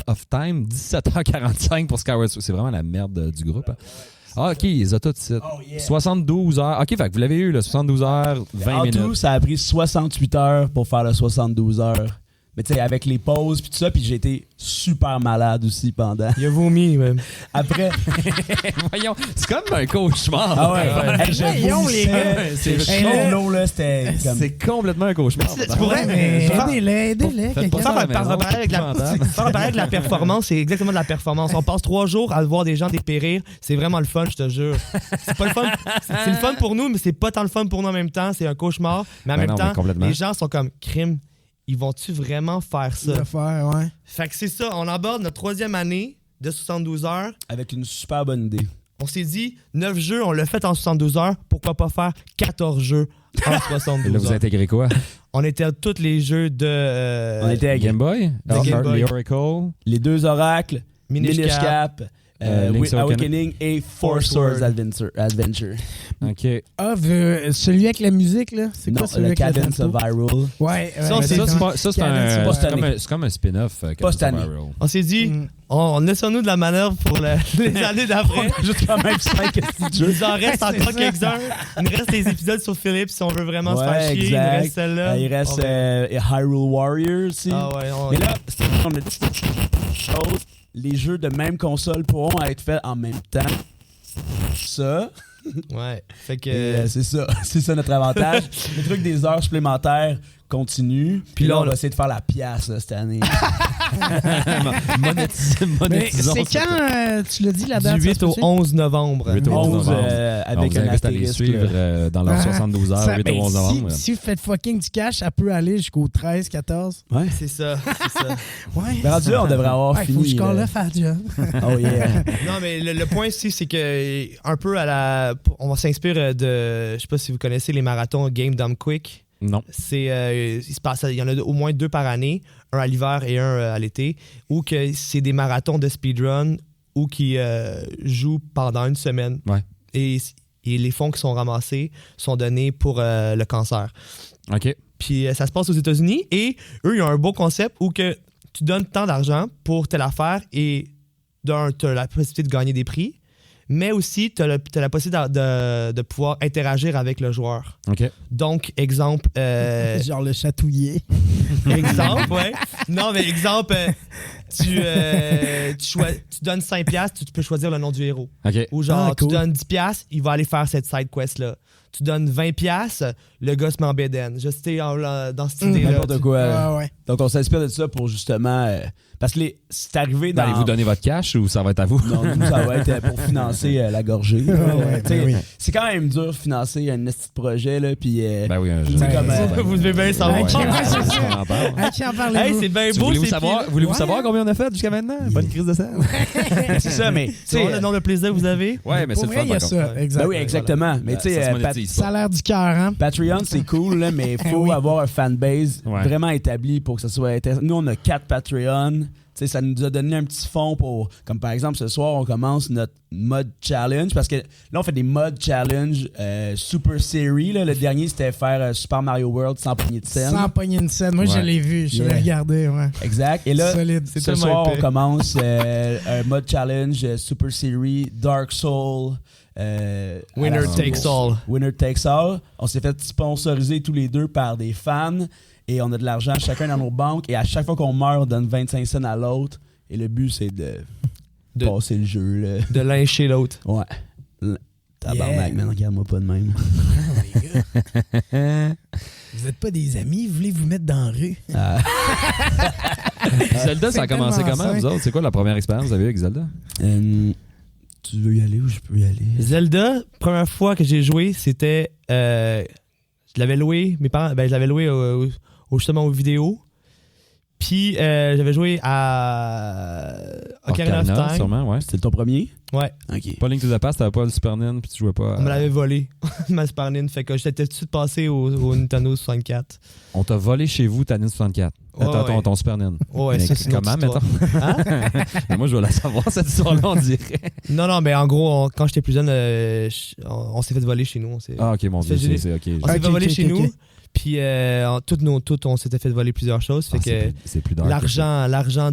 of Time. 17h45 pour Skyward Sword. C'est vraiment la merde du groupe. Hein? Ah, OK, ils ont tout de suite. 72 heures. OK, fait que vous l'avez eu, le 72 heures, 20 minutes. En tout, ça a pris 68 heures pour faire le 72 heures. Mais tu sais, avec les pauses puis tout ça, puis j'ai été super malade aussi pendant. Il a vomi, même. Après. Voyons, c'est comme un cauchemar. Ah ouais, Voyons, les gars. C'est chaud, là, c'était comme. C'est complètement un cauchemar. Tu pourrais, mais. Aidez-les. Faites pas Ça, ça à la par maison, rapport avec la performance, c'est exactement de la performance. On passe 3 jours à voir des gens dépérir. C'est vraiment le fun, je te jure. C'est pas le fun. C'est le fun pour nous, mais c'est pas tant le fun pour nous en même temps. C'est un cauchemar. Mais en même temps, les gens sont comme crime. Ils vont-tu vraiment faire ça? Ouais. Fait que c'est ça. On aborde notre 3e année de 72 heures. Avec une super bonne idée. On s'est dit, 9 jeux, on l'a fait en 72 heures. Pourquoi pas faire 14 jeux en 72 Là, vous heures? intégrez quoi? On était à tous les jeux de... On était à Game Boy? The Game Boy. Les Oracle? les 2 oracles, Minish Minish Cap, Cap, Link's Awakening et Four Swords Sword. Adventure. OK. Ah, celui avec la musique, là. C'est Non, quoi celui le avec la Cadence of tempo? Hyrule. Ouais. Ça, c'est C'est comme un spin-off. Post-année. On s'est dit, on laisse-nous de la manœuvre pour les années d'après. Juste quand même 5 jeux. Il en reste Ouais, c'est encore ça. quelques-uns. Il nous reste les épisodes sur Philippe si on veut vraiment se Ouais, faire chier. exact. Il nous reste celle-là. Il reste On va- Hyrule Warriors aussi. Ah ouais, Mais là, on a dit chose. Les jeux de même console pourront être faits en même temps. Ça. ouais. Fait que... C'est ça. C'est ça notre avantage. Le truc des heures supplémentaires continue. Puis là, on va essayer de faire la pièce là, cette année. Mais Monétisons. c'est quand, tu l'as dit, la date? du 8 au 11 novembre. 8 au 11 11 novembre. avec on vous un invite à les astérisque. suivre dans leurs 72 heures, Ça, 8 au 11 novembre. si vous faites fucking du cash, ça peut aller jusqu'au 13, 14. Ouais. C'est ça. Ouais. Mais rendu là, on devrait avoir Il faut que fini. je colle le faire job. Oh yeah. Non, mais le point ici, c'est que un peu on va s'inspirer de... Je sais pas si vous connaissez les marathons Game Dumb Quick. Non. Il y en a au moins 2 par année, un à l'hiver et un à l'été, ou que c'est des marathons de speedrun ou qui jouent pendant une semaine. Ouais. Et les fonds qui sont ramassés sont donnés pour le cancer. OK. Puis ça se passe aux États-Unis et eux, ils ont un beau concept où que tu donnes tant d'argent pour telle affaire et tu as la possibilité de gagner des prix, mais aussi tu as la possibilité de pouvoir interagir avec le joueur. OK. Donc, exemple... Genre le chatouiller. exemple, ouais. Non, mais exemple, tu donnes 5$, tu peux choisir le nom du héros. OK. Ou genre, Ah, cool. tu donnes 10$, il va aller faire cette side quest-là. Tu donnes 20$, le gars se met en bédaine. Juste dans cette idée-là. N'importe quoi. Ah ouais. Donc, on s'inspire de ça pour justement. Parce que c'est arrivé dans. Allez-vous donner votre cash ou ça va être à vous? Non, nous, ça va être pour financer la gorgée. ouais, Tu sais, ben oui. C'est quand même dur de financer un petit projet, là. Puis. Ben oui, un jeu. C'est comme, Vous devez bien savoir. Ok, ouais, c'est ça. On en parle. À qui en Hey, parlez-vous? c'est bien beau, Voulez-vous ces savoir, pieds-là. savoir combien on a fait jusqu'à maintenant? Bonne crise de sang. c'est ça, mais. tu C'est sais, le nombre de plaisir que vous avez? Ouais, mais c'est Pour le vrai, fun. il y a par ça. contre. Exact. Ben oui, exactement. Mais tu Ça se sais, monétise Ça pas. a l'air du cœur, hein? Patreon, c'est cool, là, mais il faut Oui. avoir un fanbase Ouais. vraiment établi pour que ça soit intéressant. Nous, on a 4 Patreon. Tu sais, ça nous a donné un petit fond pour... Comme par exemple, ce soir, on commence notre mode challenge. Parce que là, on fait des modes challenge Super Series. Là. Le dernier, c'était faire Super Mario World sans poignée de scène. Sans pogner une scène. Moi, je Ouais. l'ai vu. Je l'ai Yeah. regardé, ouais. Exact. Et là, Solide. C'est ce tellement soir, épais. on commence un mode challenge Super Series Dark Soul. Winner à la- takes all. Winner Takes All. On s'est fait sponsoriser tous les deux par des fans et on a de l'argent chacun dans nos banques et à chaque fois qu'on meurt, on donne 25 cents à l'autre et le but c'est de passer le jeu. Là. De l'un chez l'autre. Ouais. Tabarnak, man, regarde-moi pas de même. Vous êtes pas des amis, vous voulez vous mettre dans la rue. Ah. Zelda, ça a C'est commencé tellement comment, simple. vous autres? C'est quoi la première expérience que vous avez eue avec Zelda? Tu veux y aller ou je peux y aller? Zelda, première fois que j'ai joué, c'était... je l'avais loué, mes parents... Ben, je l'avais loué justement aux vidéos. Puis j'avais joué à Ocarina of Time. Sûrement, ouais. C'était ton premier? Ouais. OK. Pas Link to the Past, t'avais pas le Super NES, puis tu jouais pas. On me l'avait volé, ma Super Nintendo. Fait que j'étais tout de suite passé au Nintendo 64. On t'a volé chez vous ta NES 64. Ouais. Ton Super NES. Ouais, Mais ça, c'est une comment, autre mettons? histoire. Hein? Mais moi, je veux la savoir, cette histoire-là, on dirait. Non, mais en gros, quand j'étais plus jeune, on s'est fait voler chez nous. Ah, ok, mon Dieu, c'est ok. On s'est fait voler chez nous. ok. Puis on s'était fait voler plusieurs choses. Fait que c'est plus dark. l'argent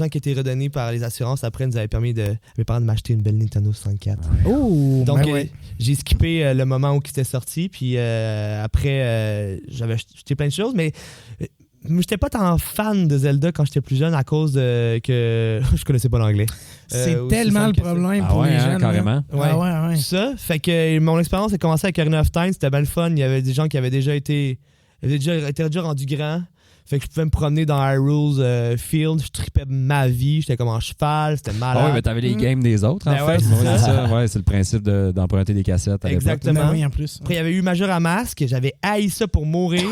qui était redonné par les assurances après nous avait permis à mes parents de m'acheter une belle Nintendo 64. Oh, Donc ben ouais. j'ai skippé le moment où c'était sorti. Puis après, j'avais acheté plein de choses, mais j'étais pas tant fan de Zelda quand j'étais plus jeune à cause que je connaissais pas l'anglais. C'est aussi tellement simple le que ça. problème Ah pour ouais, les hein, jeunes. carrément. Ouais. Ah ouais. Ça, fait que mon expérience a commencé avec Ocarina of Time, c'était bien le fun. Il y avait des gens qui avaient déjà été rendus grands. Fait que je pouvais me promener dans Hyrule Field, je tripais ma vie, j'étais comme en cheval, c'était malade. Ah oui, mais t'avais les games des autres, en Ben fait. ouais, c'est Ouais, ça. c'est ça. Ouais, c'est le principe d'emprunter des cassettes à l'époque. Exactement. Ben oui, en plus. Après, il y avait eu Majora Mask, j'avais haï ça pour mourir.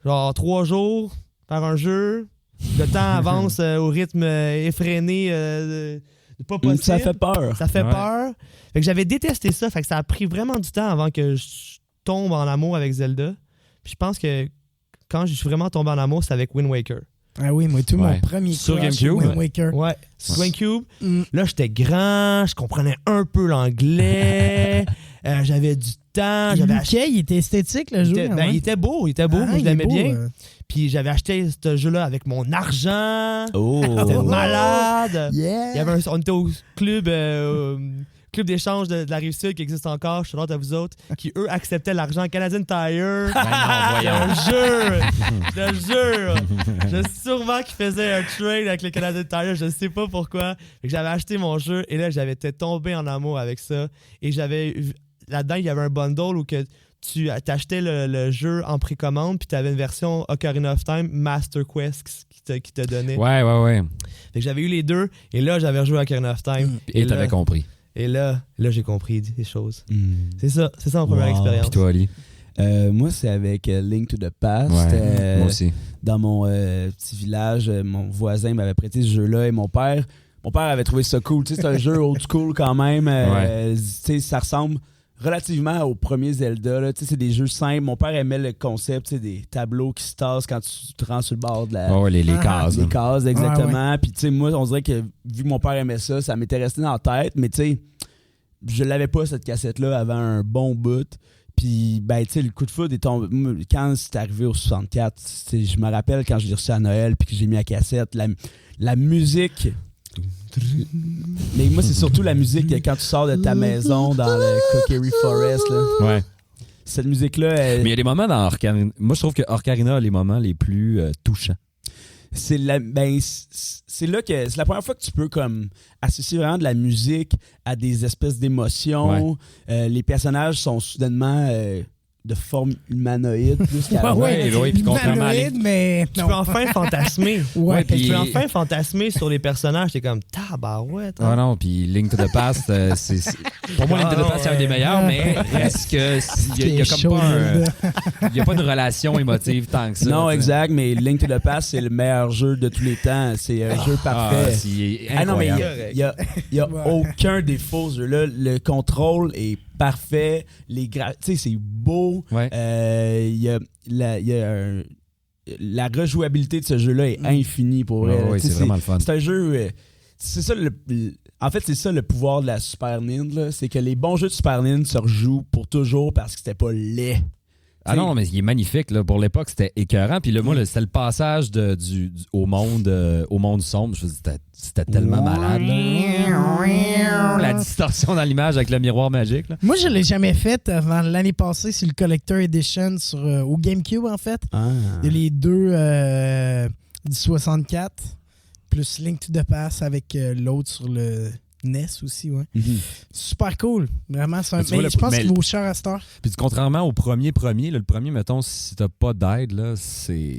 Genre 3 jours, faire un jeu. Le temps avance au rythme effréné, pas possible. Ça fait peur. Ça fait Ouais. peur. Fait que j'avais détesté ça. Fait que ça a pris vraiment du temps avant que je tombe en amour avec Zelda. Puis je pense que quand je suis vraiment tombé en amour, c'est avec Wind Waker. Ah oui, moi, tout Ouais. mon premier Sur crush, GameCube? Wind Waker. Ouais. GameCube. Mm. Là, j'étais grand, je comprenais un peu l'anglais. J'avais du temps. Il J'avais lookait, acheté. il était esthétique, le jeu. Il était beau. Ah, Moi, je il est l'aimais beau, bien. Puis j'avais acheté ce jeu-là avec mon argent. Oh! C'était malade. Yeah! Il y avait on était au club d'échange de la Rive-Sud qui existe encore, je suis à vous autres, qui eux acceptaient l'argent Canadian Tire. Je te jure. Je sais sûrement qu'ils faisaient un trade avec le Canadian Tire, je sais pas pourquoi. Fait que j'avais acheté mon jeu et là j'avais été tombé en amour avec ça. Et là-dedans, il y avait un bundle où que tu t'achetais le jeu en précommande puis tu avais une version Ocarina of Time Master Quest qui te donnait. Ouais. Fait que j'avais eu les deux et là j'avais rejoué à Ocarina of Time. Et t'avais là, compris. et là j'ai compris des choses. Mm. C'est ça ma première Wow. expérience. Puis toi, Ali? Moi, c'est avec Link to the Past. Ouais, moi aussi. Dans mon petit village, mon voisin m'avait prêté ce jeu-là et mon père avait trouvé ça cool. Tu sais, c'est un jeu old school quand même. Tu sais, ça ressemble relativement au premier Zelda. Là. Tu sais, c'est des jeux simples. Mon père aimait le concept, tu sais, des tableaux qui se tassent quand tu te rends sur le bord de la... Oh, les cases. Les là. cases, exactement. Puis, tu sais, moi, on dirait que vu que mon père aimait ça, ça m'était resté dans la tête. Mais, tu sais, je l'avais pas, cette cassette-là, avant un bon bout. Puis, ben, tu sais, le coup de foudre est tombé. Quand c'est arrivé au 64, je me rappelle quand je l'ai reçu à Noël puis que j'ai mis la cassette, la musique. Mais moi, c'est surtout la musique quand tu sors de ta maison dans le Kokiri Forest. Là. Ouais. Cette musique-là, Mais il y a des moments dans Ocarina. Moi, je trouve que Ocarina a les moments les plus touchants. c'est là que c'est la première fois que tu peux comme associer vraiment de la musique à des espèces d'émotions. Les personnages sont soudainement de forme humanoïde plus qu'avant. Ouais, puis contrairement à humanoïde, mais Tu peux enfin fantasmer. Ouais, Tu puis- peux enfin fantasmer sur les personnages. T'es comme tabarouette. Ah non, puis Link to the Past, pour moi, Link to the Past, c'est un des meilleurs, mais reste que il y a comme pas il y a pas une relation émotive tant que ça. Non, tu sais. exact, mais Link to the Past, c'est le meilleur jeu de tous les temps. C'est un jeu parfait. C'est Ah non, mais incroyable. il y a aucun défaut ce jeu-là. Le contrôle est parfait. Tu sais, c'est beau. Ouais. Il y a la rejouabilité de ce jeu-là est infinie pour vrai. Ouais, Tu sais, c'est vraiment le fun. C'est un jeu... c'est ça en fait, c'est ça le pouvoir de la Super Nintendo. Là. C'est que les bons jeux de Super Nintendo se rejouent pour toujours parce que c'était pas laid. Ah non, mais il est magnifique. Là. Pour l'époque, c'était écœurant. Puis là, moi, c'était le passage au monde sombre. Je me dis, c'était tellement malade. Là. La distorsion dans l'image avec le miroir magique. Là. Moi, je l'ai jamais fait avant l'année passée sur le Collector Edition au GameCube, en fait. Ah. Il y a les deux du 64, plus Link to the Past avec l'autre sur le NES aussi, ouais. Mhm. Super cool. Vraiment, c'est un... Tu vois, Mais je pense mais- qu'il vaut cher à cette heure. Puis contrairement au premier, là, le premier, mettons, si t'as pas d'aide, là, c'est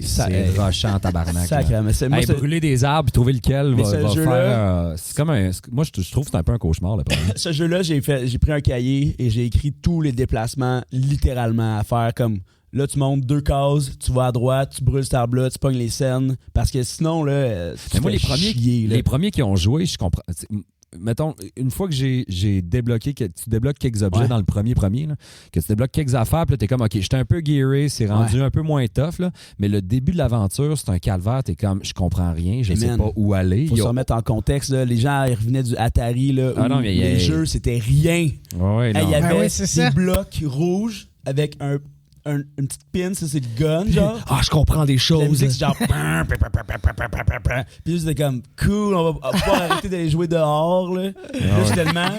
rushant en tabarnak. là. Sacrément. Moi, Hey, brûler des arbres puis trouver lequel Mais va ce faire. jeu-là- C'est comme un. Moi, je trouve que c'est un peu un cauchemar, le premier. ce jeu-là, j'ai pris un cahier et j'ai écrit tous les déplacements littéralement à faire comme Là, tu montes 2 cases, tu vas à droite, tu brûles cette arbre-là, tu pognes les scènes. Parce que sinon, là, Mais moi, les premiers qui ont joué, je comprends. Mettons, une fois que j'ai débloqué, que tu débloques quelques objets dans le premier, là, que tu débloques quelques affaires, puis là, t'es comme, OK, j'étais un peu gearé, c'est rendu un peu moins tough, là, mais le début de l'aventure, c'est un calvaire, t'es comme, je comprends rien, je sais pas où aller. Faut se remettre en contexte, là. Les gens, ils revenaient du Atari, là, où les jeux, c'était rien. Ouais, Il y avait des blocs rouges avec une petite pin, ça c'est le gun, genre. Ah, je comprends des La choses. musique, c'est genre. Puis c'était comme cool, on va pouvoir arrêter d'aller jouer dehors, là. Là, tellement.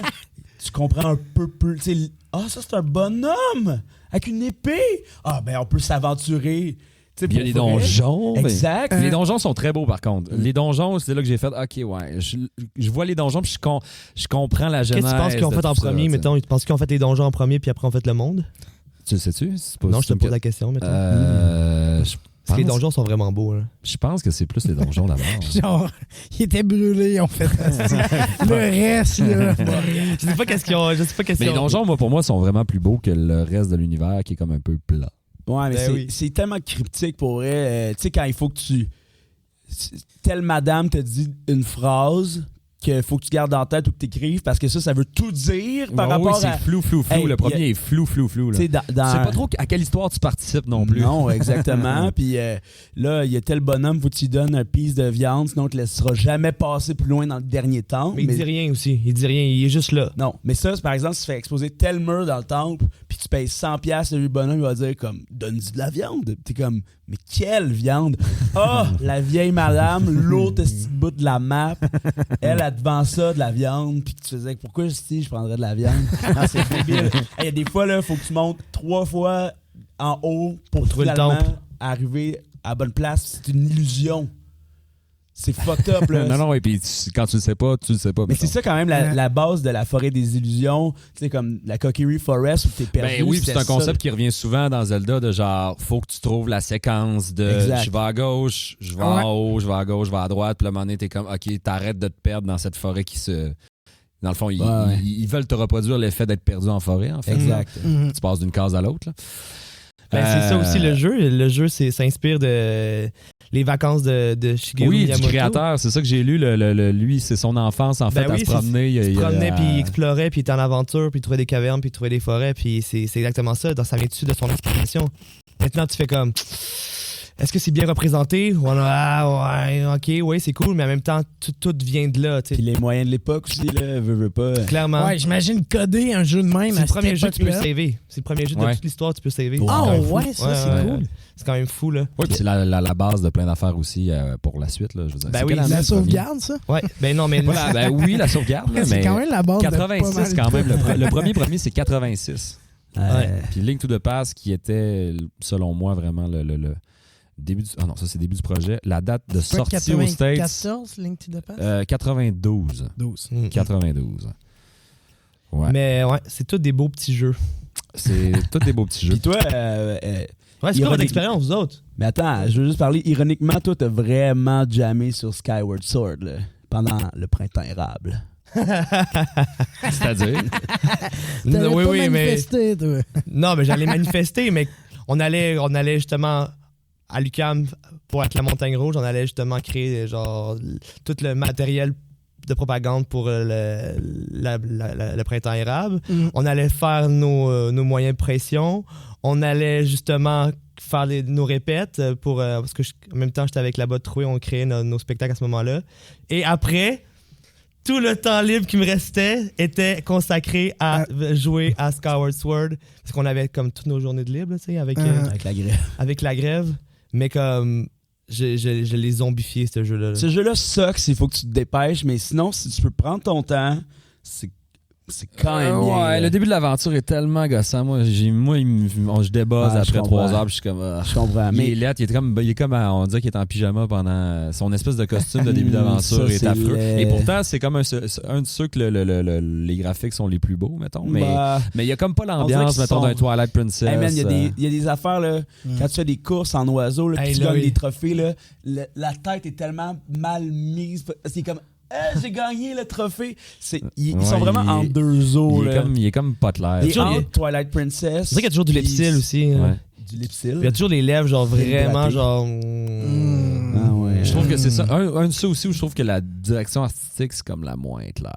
Tu comprends un peu plus. Tu sais, ça c'est un bonhomme avec une épée. Ah, ben on peut s'aventurer. Il y a des donjons. Exact. Les donjons sont très beaux, par contre. Les donjons, c'est là que j'ai fait, OK, ouais, je vois les donjons, puis je comprends la genèse. Qu'est-ce que tu penses qu'ils ont fait en premier, mettons? Tu penses qu'ils ont fait les donjons en premier, puis après on fait le monde? Tu le sais-tu? Non, je te pose la question, mettons. Parce que les donjons sont vraiment beaux. Là. Je pense que c'est plus les donjons d'abord. Genre, ils étaient brûlés, en fait. Le reste, là. Je sais pas qu'est-ce qu'ils ont. Mais les donjons, pour moi, sont vraiment plus beaux que le reste de l'univers qui est comme un peu plat. Ouais, mais c'est tellement cryptique pour vrai. Tu sais, quand il faut que telle madame te dit une phrase qu'il faut que tu gardes en tête ou que tu écrives parce que ça veut tout dire par rapport à... c'est flou. Hey, le premier est flou. Là. Tu sais pas trop à quelle histoire tu participes non plus. Non, exactement. Puis là, il y a tel bonhomme, faut que tu lui donnes un piece de viande, sinon on te laissera jamais passer plus loin dans le dernier temple. Mais il dit rien aussi. Il dit rien, il est juste là. Non, mais ça, par exemple, si tu fais exploser tel mur dans le temple, puis tu payes 100$, le bonhomme, il va dire comme, donne-y de la viande. T'es comme, mais quelle viande? La vieille madame, l'autre bout de la map, elle devant ça de la viande, puis tu faisais pourquoi je prendrais de la viande? Non, c'est débile. Il y a des fois, il faut que tu montes 3 fois en haut pour trouver le temple, arriver à la bonne place. C'est une illusion. C'est fucked up, là. non, et puis quand tu le sais pas, tu le sais pas. Mais c'est ça quand même la base de la forêt des illusions. Tu sais, comme la Kokiri Forest où t'es perdu. Ben oui, c'est un concept qui revient souvent dans Zelda de genre, faut que tu trouves la séquence de je vais à gauche, je vais en haut, je vais à gauche, je vais à droite. Puis là, à un moment donné, t'es comme, OK, t'arrêtes de te perdre dans cette forêt qui se... Dans le fond, ils veulent te reproduire l'effet d'être perdu en forêt, en fait. Exact. Tu passes d'une case à l'autre, là. Ben, c'est ça aussi le jeu. Le jeu s'inspire de les vacances de Shigeru Miyamoto. Du créateur. C'est ça que j'ai lu. Lui, c'est son enfance, en fait, à se promener. Il se promenait, puis il explorait, puis il était en aventure, puis il trouvait des cavernes, puis il trouvait des forêts, puis c'est exactement ça. Ça vient dessus de son inspiration. Maintenant, tu fais comme... Est-ce que c'est bien représenté? Ouais, c'est cool, mais en même temps, tout vient de là. T'sais. Puis les moyens de l'époque aussi, là, veux pas. Clairement. Ouais, j'imagine coder un jeu de même. C'est le premier jeu que tu peux saver. C'est le premier jeu de toute l'histoire que tu peux saver. C'est cool. C'est quand même fou, là. Oui, puis c'est la base de plein d'affaires aussi pour la suite, là. Je veux dire. Ben oui, la sauvegarde, ça? Ouais, ben non, mais... Voilà, ben oui, la sauvegarde, là, c'est mais quand même la base 86, quand même. Le premier, c'est 86. Ouais. Puis Link to the Past, qui était, selon moi, vraiment le début du... Ah non, ça, c'est début du projet. La date de sortie aux States... 94, Link to the Past? 92. 92. Ouais. Mais ouais, c'est tous des beaux petits jeux. C'est tous des beaux petits jeux. Puis toi... c'est quoi votre expérience, vous autres? Mais attends, je veux juste parler. Ironiquement, toi, t'as vraiment jammé sur Skyward Sword là, pendant le printemps érable. C'est-à-dire? Oui, manifesté, toi. Non, mais j'allais manifester, mais on allait justement à l'UQAM pour être la Montagne Rouge. On allait justement créer genre tout le matériel de propagande pour le printemps érable. On allait faire nos moyens de pression. On allait justement faire nos répètes parce que en même temps, j'étais avec la botte trouée, on créait nos spectacles à ce moment-là. Et après, tout le temps libre qui me restait était consacré à jouer à Skyward Sword parce qu'on avait comme toutes nos journées de libre, tu sais, avec la grève. Avec la grève, mais comme je l'ai zombifié ce jeu-là. Ce jeu-là sucks, il faut que tu te dépêches, mais sinon, si tu peux prendre ton temps, c'est quand même bien. Ouais, le début de l'aventure est tellement gossant. Moi, je débuzz après 3 heures, puis je suis comme... je comprends. Mais il est lettre, il est comme on dirait qu'il est en pyjama pendant... Son espèce de costume de début d'aventure est affreux. Et pourtant, c'est comme un de ceux que les graphiques sont les plus beaux, mettons. Mais il y a comme pas l'ambiance, mettons, d'un Twilight Princess. Hey man, il y a des affaires, là, quand tu fais des courses en oiseau, là, puis tu gagnes des trophées, là, la tête est tellement mal mise. C'est comme... j'ai gagné le trophée. Ils sont vraiment en deux eaux. Il est comme pas clair. Et entre Twilight Princess. C'est vrai qu'il y a toujours du Lepsil aussi. Ouais. du lip-seal. Il y a toujours des lèvres, genre vraiment, Hydraté. genre. Ah ouais. Je trouve que c'est ça. Un de ceux aussi où je trouve que la direction artistique, c'est comme la moins claire.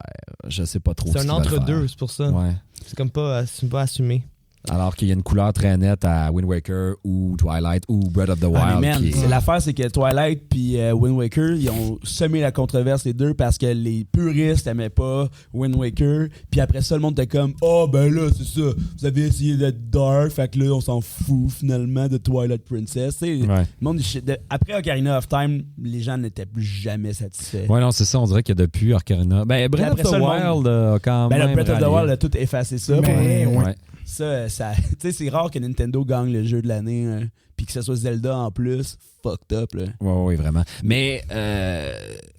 Je sais pas trop C'est ce un qu'ils veulent entre-deux, faire. c'est pour ça. Ouais. C'est comme pas assumé. Alors qu'il y a une couleur très nette à Wind Waker ou Twilight ou Breath of the Wild. Ah, mais man, qui est- c'est l'affaire, c'est que Twilight puis Wind Waker, ils ont semé la controverse les deux parce que les puristes aimaient pas Wind Waker. Puis après ça, le monde était comme ben là, c'est ça. Vous avez essayé d'être dark, fait que là, on s'en fout finalement de Twilight Princess. Tu sais, Ouais. le monde, après Ocarina of Time, les gens n'étaient plus jamais satisfaits. Ouais, non, c'est ça. On dirait que depuis Ocarina. Ben, Breath of après the ça, le Wild a quand Ben, même. le Breath of the rallié. Wild a tout effacé ça. Mais, pour- Ouais. Ça, tu sais, c'est rare que Nintendo gagne le jeu de l'année, hein, puis que ce soit Zelda en plus. Fucked up, là. Ouais, vraiment. Mais.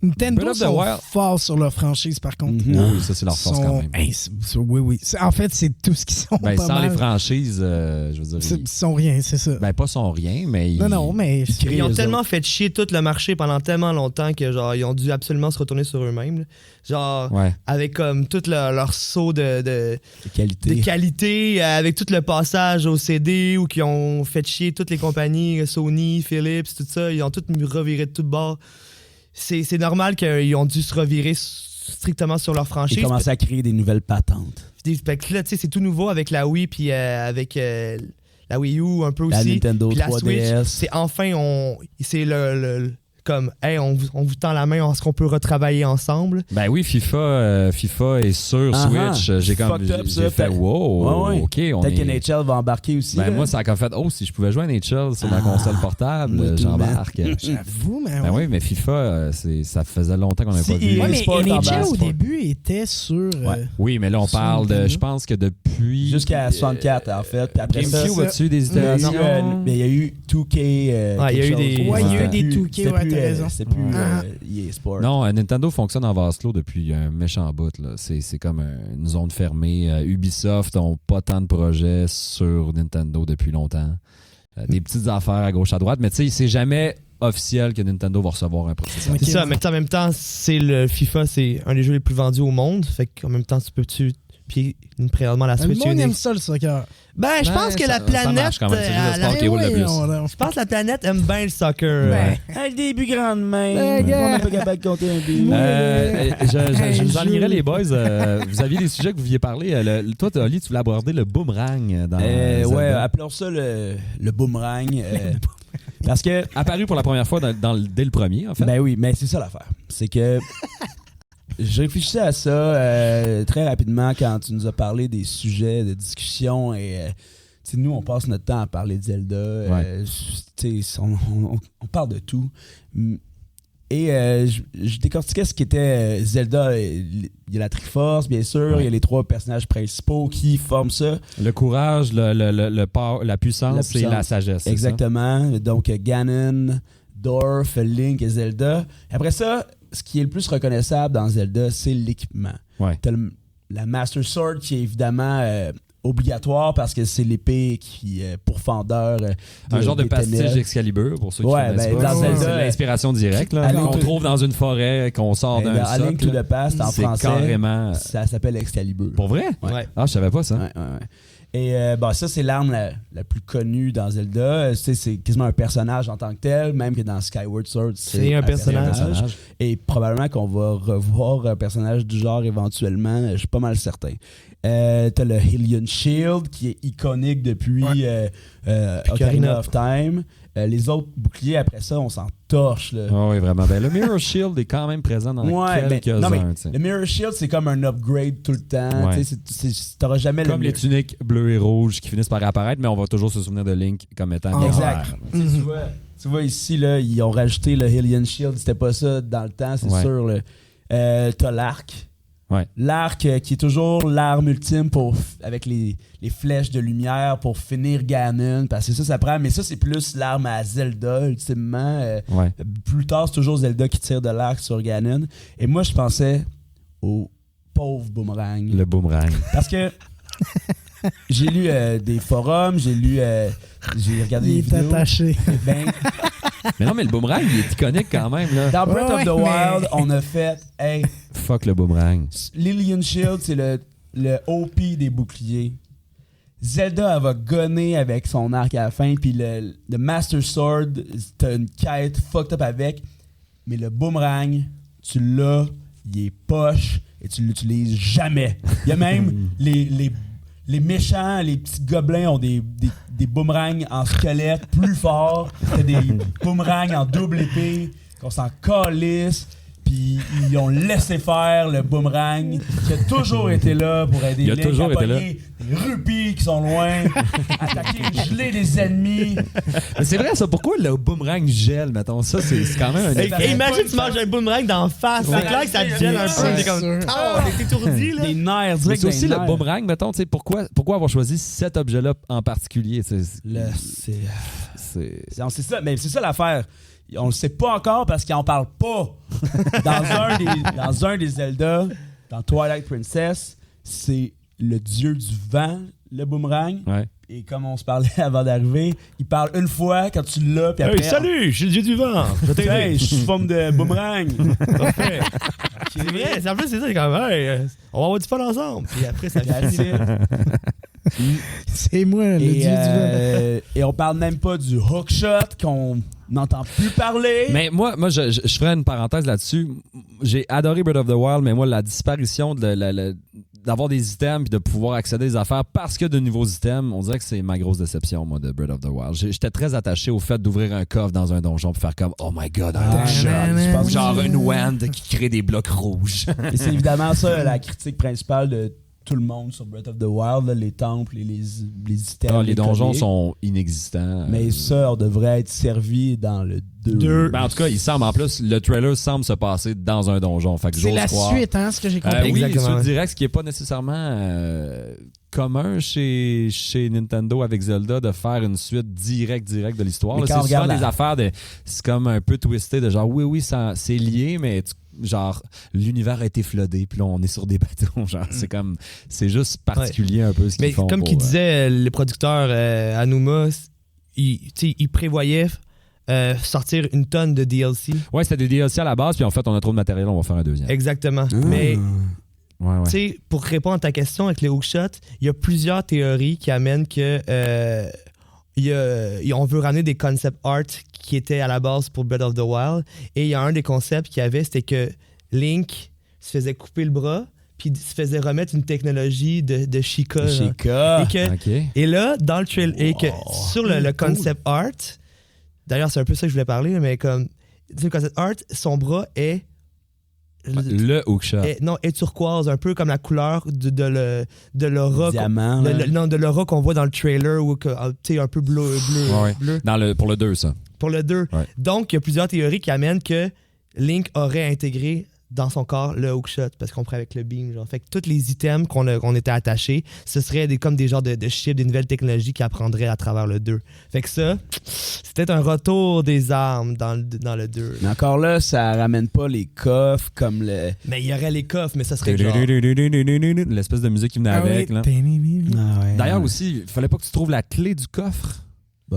Nintendo Breath of the sont Wild. forts sur leur franchise, par contre. Mhm. Oui, ça, c'est leur force Sont- quand même. Hey, oui. En fait, c'est tout ce qu'ils sont. Ben, pas sans mal. les franchises, je veux dire. Ils sont rien, c'est ça. Ben, pas sans rien, mais. non, mais. créent Ils ont eux tellement fait chier tout le marché pendant tellement longtemps que genre ils ont dû absolument se retourner sur eux-mêmes. Là. Genre Ouais. avec comme tout leur saut de Qualité. qualité, avec tout le passage au CD où qui ont fait chier toutes les compagnies, Sony, Philips, tout ça, ils ont tout reviré de tout bord. C'est normal qu'ils ont dû se revirer strictement sur leur franchise. Ils commencent à créer des nouvelles patentes. Fait que là, tu sais, c'est tout nouveau avec la Wii puis avec la Wii U un peu La aussi. Nintendo Puis la 3DS. Switch, c'est enfin c'est le comme hey, on vous tend la main, est-ce qu'on peut retravailler ensemble? Ben oui, FIFA est sur Ah-ha. Switch. J'ai comme Fucked up, j'ai ça. fait wow, Ouais, ouais. ok, on Peut-être est. que NHL va embarquer aussi. Ben là. moi, ça a comme fait si je pouvais jouer à NHL sur ma Ah, console portable, moi tout, j'embarque. J'avoue, mais. Ben oui, mais FIFA, ça faisait longtemps qu'on n'avait Si pas vu. il- Ouais, mais Sport NHL embarque, au Sport. début était sur. Ouais. Oui, mais là, on Sur parle de. Nintendo. Je pense que depuis. Jusqu'à 64, en fait. Puis après ça, GameCube, as-tu des il y a eu, itérations? mais il y a eu 2K. Ouais, il y a eu quelque des- chose. Ouais, il y a eu C'était des plus- 2K, c'était ouais, plus, t'as raison. C'était plus Ah. EA Sport. Non, Nintendo fonctionne en vase clos depuis un méchant bout. Là. C'est comme une zone fermée. Ubisoft n'ont pas tant de projets sur Nintendo depuis longtemps. Des petites affaires à gauche à droite, mais tu sais, c'est jamais officiel que Nintendo va recevoir un processeur. Ok. C'est ça, mais en même temps, c'est le FIFA, c'est un des jeux les plus vendus au monde. Fait qu'en même temps, puis présentement la Le Switch. il y a monde eu des- aime ça, le soccer. Ben, je Ouais, pense que ça- la ça planète. marche quand même. C'est juste le sport la- qui roule le plus. Je pense que la planète aime bien le soccer. Ouais. Avec des buts grandes mains. Ouais, On gars. n'est pas capable de compter un but. Je vous enlignerai jeu. les boys. Vous aviez des sujets que vous vouliez parler. Toi, Oli, tu voulais aborder le boomerang dans Ouais, Zelda. appelons ça le boomerang. Parce que, Apparu pour la première fois dès le premier, en fait. ben oui, mais c'est ça l'affaire. C'est que je réfléchissais à ça très rapidement quand tu nous as parlé des sujets de discussion et tu sais, nous, on passe notre temps à parler de Zelda. Tu sais, on parle de tout. Et je décortiquais ce qu'était Zelda. Il y a la Triforce, bien sûr. Ouais. Il y a les 3 personnages principaux qui forment ça. Le courage, la puissance et la sagesse. c'est Exactement. Donc, Ganon, Dorf, Link et Zelda. Après ça, ce qui est le plus reconnaissable dans Zelda, c'est l'équipement. Ouais. T'as la Master Sword qui est évidemment obligatoire parce que c'est l'épée qui pourfendeur. Un genre de des pastiche ténèbres. d'Excalibur, pour ceux qui Ouais, connaissent ben, pas. dans C'est Zelda, l'inspiration directe. Là, Allez, qu'on tout- trouve dans une forêt, qu'on sort Ben, d'un dans A Link to socle. the Past, en C'est français, carrément... ça s'appelle Excalibur. Pour vrai? Ouais. Ah, je savais pas ça. Ouais. Et ça, c'est l'arme la plus connue dans Zelda. C'est quasiment un personnage en tant que tel, même que dans Skyward Sword, C'est un un personnage. Et probablement qu'on va revoir un personnage du genre éventuellement, je suis pas mal certain. T'as le Hylian Shield qui est iconique depuis Ocarina of Time. Les autres boucliers, après ça, on s'en torche. Là. Ah oui, vraiment. Ben, le Mirror Shield est quand même présent dans quelques-uns. non, mais tu sais. le Mirror Shield, c'est comme un upgrade tout le temps. Ouais. Tu sais, t'auras jamais Comme le les tuniques bleues et rouges qui finissent par réapparaître, mais on va toujours se souvenir de Link comme étant bien Exact. vert. Tu vois ici, là, ils ont rajouté le Hylian Shield. C'était pas ça dans le temps, c'est Ouais. sûr. Là. T'as l'arc. Ouais. L'arc qui est toujours l'arme ultime avec les flèches de lumière pour finir Ganon. Parce que ça prend. Mais ça, c'est plus l'arme à Zelda, ultimement. Ouais. Plus tard, c'est toujours Zelda qui tire de l'arc sur Ganon. Et moi, je pensais au pauvre boomerang. Le boomerang. Parce que j'ai lu des forums, j'ai regardé Il des est vidéos. attaché. Ben, Mais non, mais le boomerang, il est iconique quand même. Là. dans Breath of the Ouais, mais- Wild, on a fait hey, Fuck le boomerang. Lillian Shield, c'est le OP des boucliers. Zelda, elle va gonner avec son arc à la fin, puis le Master Sword, t'as une quête fucked up avec, mais le boomerang, tu l'as, il est poche, et tu l'utilises jamais. Il y a même les méchants, les petits gobelins ont des boomerangs en squelette plus forts, t'as des boomerangs en double épée, qu'on s'en calisse. Puis ils ont laissé faire le boomerang qui a toujours été là pour aider Link à pogner des rupies qui sont loin, attaquer, geler des ennemis. Mais c'est vrai ça, pourquoi le boomerang gèle, mettons ça, c'est quand même un Et imagine tu manges un boomerang d'en face, c'est clair que ça te gèle un peu, t'es comme on est étourdi là. Des nerfs, mais c'est aussi le boomerang, mettons, tu sais, pourquoi avoir choisi cet objet-là en particulier, c'est ça, mais c'est ça l'affaire. On le sait pas encore parce qu'il en parle pas. Dans un des Zelda, dans Twilight Princess, c'est le dieu du vent, le boomerang. Ouais. Et comme on se parlait avant d'arriver, il parle une fois quand tu l'as, puis après... Hey, salut, je suis le dieu du vent. Hey, je suis sous forme de boomerang. Okay. C'est vrai, en plus c'est ça, c'est comme hey, on va avoir du fun ensemble. Puis après ça finit. C'est moi, le dieu du vent. Et on parle même pas du hookshot qu'on n'entend plus parler. Mais moi je ferais une parenthèse là-dessus. J'ai adoré Breath of the Wild, mais moi, la disparition d'avoir des items et de pouvoir accéder à des affaires parce que de nouveaux items, on dirait que c'est ma grosse déception, moi, de Breath of the Wild. J'étais très attaché au fait d'ouvrir un coffre dans un donjon pour faire comme « Oh my God, un hookshot! » Genre une wand qui crée des blocs rouges. Et c'est évidemment ça la critique principale de tout le monde sur Breath of the Wild, là, les temples et les items. Les donjons sont inexistants. Mais ça, on devrait être servi dans le 2. Ben, en tout cas, il semble, en plus, le trailer semble se passer dans un donjon. Fait que c'est la suite, hein, ce que j'ai compris. Oui, sur le direct, ce qui n'est pas nécessairement commun chez Nintendo avec Zelda de faire une suite directe de l'histoire. C'est souvent des affaires c'est comme un peu twisté de genre oui, c'est lié, mais genre l'univers a été floodé, puis là on est sur des bateaux. Genre, c'est juste particulier un peu ce qu'ils font. Mais comme qu'il disait le producteur Aonuma, il prévoyait sortir une tonne de DLC. Ouais, c'était des DLC à la base, puis en fait on a trop de matériel, on va faire un deuxième. Exactement. Mais ouais. Tu sais, pour répondre à ta question avec les hookshots, il y a plusieurs théories qui amènent que on veut ramener des concept art qui étaient à la base pour Breath of the Wild. Et il y a un des concepts qu'il y avait, c'était que Link se faisait couper le bras puis se faisait remettre une technologie de Sheikah. Et là, dans le trailer, et que sur le concept art, d'ailleurs c'est un peu ça que je voulais parler, mais comme sur le concept art, son bras est le hookshot. Est turquoise, un peu comme la couleur de l'aura. Diamant. De l'aura qu'on voit dans le trailer, ou un peu bleu. Pour le 2, ça. Pour le 2. Ouais. Donc, il y a plusieurs théories qui amènent que Link aurait intégré dans son corps le hookshot, parce qu'on prend avec le beam. Genre. Fait que tous les items qu'on était attachés, ce seraient comme des genres de chips, des nouvelles technologies qui apprendraient à travers le 2. Fait que ça, c'était un retour des armes dans le 2. Mais encore là, ça ramène pas les coffres comme le... Mais il y aurait les coffres, mais ça serait genre... L'espèce de musique qui venait avec. Là. Ouais. D'ailleurs aussi, il fallait pas que tu trouves la clé du coffre.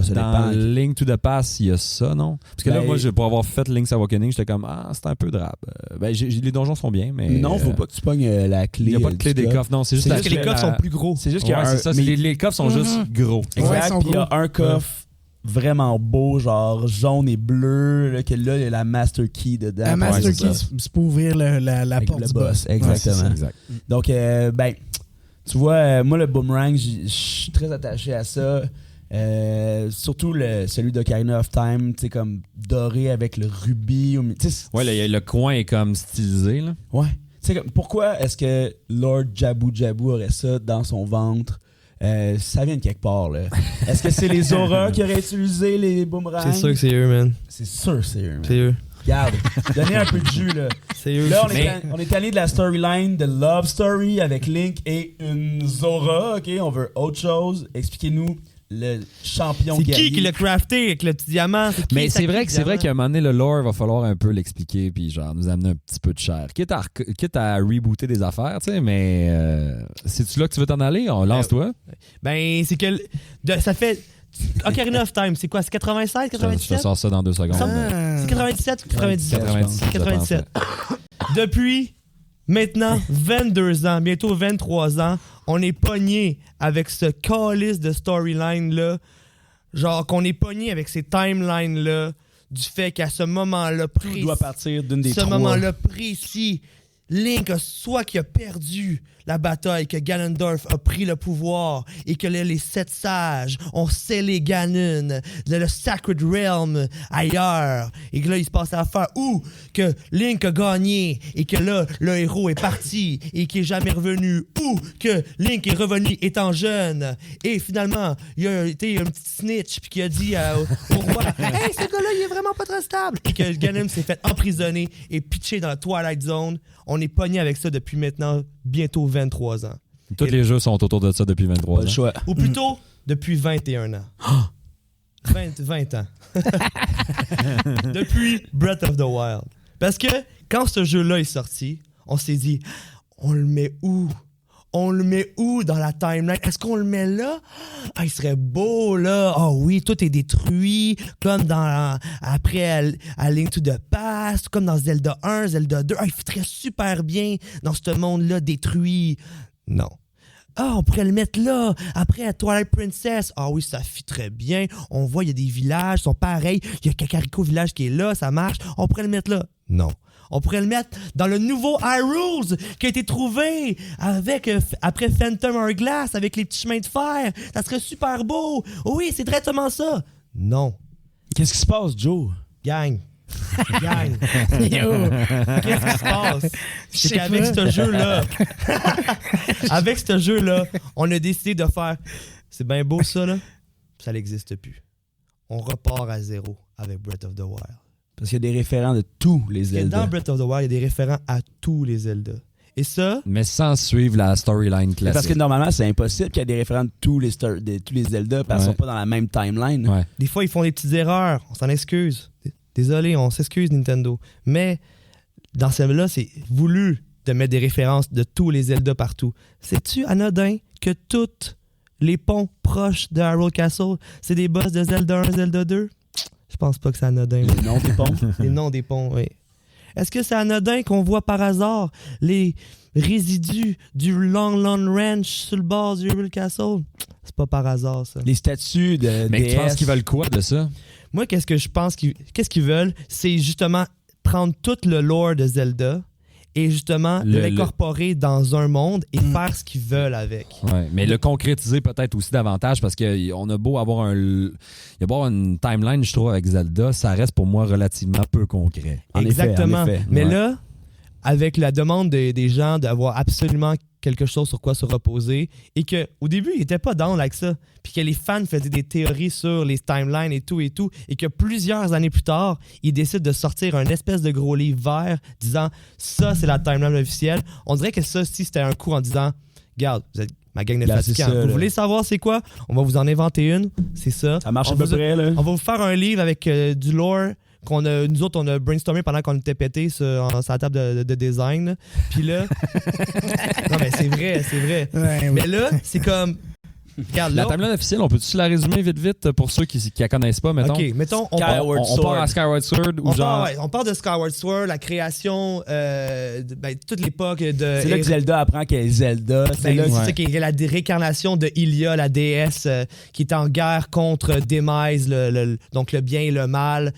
Ça dans Link to the Past, il y a ça, non? Parce que là, moi, pour avoir fait Link's Awakening, j'étais comme, c'est un peu drabe. Les donjons sont bien, mais... Non, faut pas que tu pognes la clé. Il n'y a pas de clé des coffres, non. C'est juste parce que les coffres sont plus gros. C'est juste qu'il y a ça, les coffres sont juste gros. Exact, puis il y a un coffre vraiment beau, genre jaune et bleu, là, il y a la Master Key dedans. La Master Key, c'est pour ouvrir la porte du boss. Exactement. Exact. Donc, tu vois, moi, le boomerang, je suis très attaché à ça. Surtout celui d'Ocarina of Time, tu sais, comme doré avec le rubis. Ouais, le coin est comme stylisé, là. Ouais. Tu sais, pourquoi est-ce que Lord Jabu Jabu aurait ça dans son ventre? Ça vient de quelque part, là. Est-ce que c'est les auras qui auraient utilisé les boomerangs? C'est sûr que c'est eux, man. C'est sûr que c'est eux, man. C'est eux. Regarde, donnez un peu de jus, là. C'est eux. Là, on est allé de la storyline de Love Story avec Link et une Zora, OK? On veut autre chose. Expliquez-nous le champion guerrier. C'est qui l'a crafté avec le petit diamant? Mais c'est vrai qu'à un moment donné, le lore va falloir un peu l'expliquer puis genre nous amener un petit peu de chair. Quitte à rebooter des affaires, tu sais, mais c'est-tu là que tu veux t'en aller? Lance-toi. Ben, c'est que ça fait... Ocarina of Time, c'est quoi? C'est 96, 97? Je te sors ça dans 2 secondes. C'est 97 ou 97? 97. Depuis maintenant, 22 ans, bientôt 23 ans, on est pogné avec ce calice de storyline-là. Genre qu'on est pogné avec ces timelines-là, du fait qu'à ce moment-là précis... Tout doit partir d'une des ce trois. moment-là précis, Link a soit qu'il a perdu la bataille, que Ganondorf a pris le pouvoir et que là, les 7 sages ont scellé Ganon, le Sacred Realm ailleurs, et que là, il se passe l'affaire, ou que Link a gagné et que là, le héros est parti et qu'il est jamais revenu, ou que Link est revenu étant jeune et finalement, il y a été un petit snitch puis qui a dit au roi « Hey, ce gars-là, il est vraiment pas très stable! » et que Ganon s'est fait emprisonner et pitcher dans la Twilight Zone. On est pogné avec ça depuis maintenant bientôt 23 ans. Tous les jeux sont autour de ça depuis 23 Pas le ans. choix. Ou plutôt, depuis 21 ans. 20 ans. Depuis Breath of the Wild. Parce que quand ce jeu-là est sorti, on s'est dit, on le met où? On le met où dans la timeline? Est-ce qu'on le met là? Ah, il serait beau, là. Ah oui, tout est détruit, comme dans après à Link to the Past, comme dans Zelda 1, Zelda 2. Ah, il fitterait super bien dans ce monde-là détruit. Non. Ah, on pourrait le mettre là, après à Twilight Princess. Ah oui, ça fitterait bien. On voit, il y a des villages, ils sont pareils. Il y a Kakariko Village qui est là, ça marche. On pourrait le mettre là. Non. On pourrait le mettre dans le nouveau Hyrule qui a été trouvé après Phantom Hourglass avec les petits chemins de fer. Ça serait super beau. Oui, c'est directement ça. Non. Qu'est-ce qui se passe, Joe? Gang. Gang. Yo. Qu'est-ce qui se passe? Je C'est sais qu'avec pas. ce jeu-là, avec ce jeu-là, on a décidé de faire. C'est bien beau ça, là. Ça n'existe plus. On repart à zéro avec Breath of the Wild. Parce qu'il y a des référents de tous les Parce que Zelda. dans Breath of the Wild, il y a des référents à tous les Zelda. Et ça, Mais sans suivre la storyline classique. Parce que normalement, c'est impossible qu'il y ait des référents de tous les Zelda parce qu'ils sont pas dans la même timeline. Ouais. des fois, ils font des petites erreurs. On s'en excuse. Désolé, on s'excuse, Nintendo. Mais dans celle-là, c'est voulu de mettre des références de tous les Zelda partout. Sais-tu, anodin, que toutes les ponts proches de Hyrule Castle, c'est des boss de Zelda 1, Zelda 2? Je pense pas que c'est anodin. Les noms des ponts. Les noms des ponts, oui. Est-ce que c'est anodin qu'on voit par hasard les résidus du Long Ranch sur le bord du Hyrule Castle? C'est pas par hasard, ça. Les statues de Mais DS. tu penses qu'ils veulent quoi de ça? Moi, qu'est-ce que je pense qu'est-ce qu'ils veulent? C'est justement prendre tout le lore de Zelda et justement l'incorporer dans un monde et faire ce qu'ils veulent avec. Ouais, mais le concrétiser peut-être aussi davantage parce qu'on a beau avoir une timeline, je trouve, avec Zelda, ça reste pour moi relativement peu concret. Exactement. En effet. Mais Ouais. là, avec la demande des gens d'avoir absolument quelque chose sur quoi se reposer et qu'au début, ils n'étaient pas down avec ça, puis que les fans faisaient des théories sur les timelines et tout, et que plusieurs années plus tard, ils décident de sortir un espèce de gros livre vert disant « ça, c'est la timeline officielle », on dirait que ça aussi, c'était un coup en disant « regarde, vous êtes ma gang de Là, c'est fatigants, ça, vous là. voulez savoir c'est quoi? On va vous en inventer une, c'est ça. Ça marche On à peu vous a- près, là. On va vous faire un livre avec du lore nous autres, on a brainstormé pendant qu'on était pétés sur la table de design. Là. Puis là... non, mais c'est vrai. Ouais, oui. Mais là, c'est comme... Regarde, La là... timeline officielle, on peut-tu la résumer vite pour ceux qui la connaissent pas, mettons? OK, mettons... Skyward On part à Skyward Sword ou genre... on part de Skyward Sword, la création, toute l'époque de... C'est là que Zelda apprend qu'elle est Zelda. C'est Ben, là c'est ouais. ça qui est la réincarnation de Hylia, la déesse qui est en guerre contre Demise, donc le bien et le mal.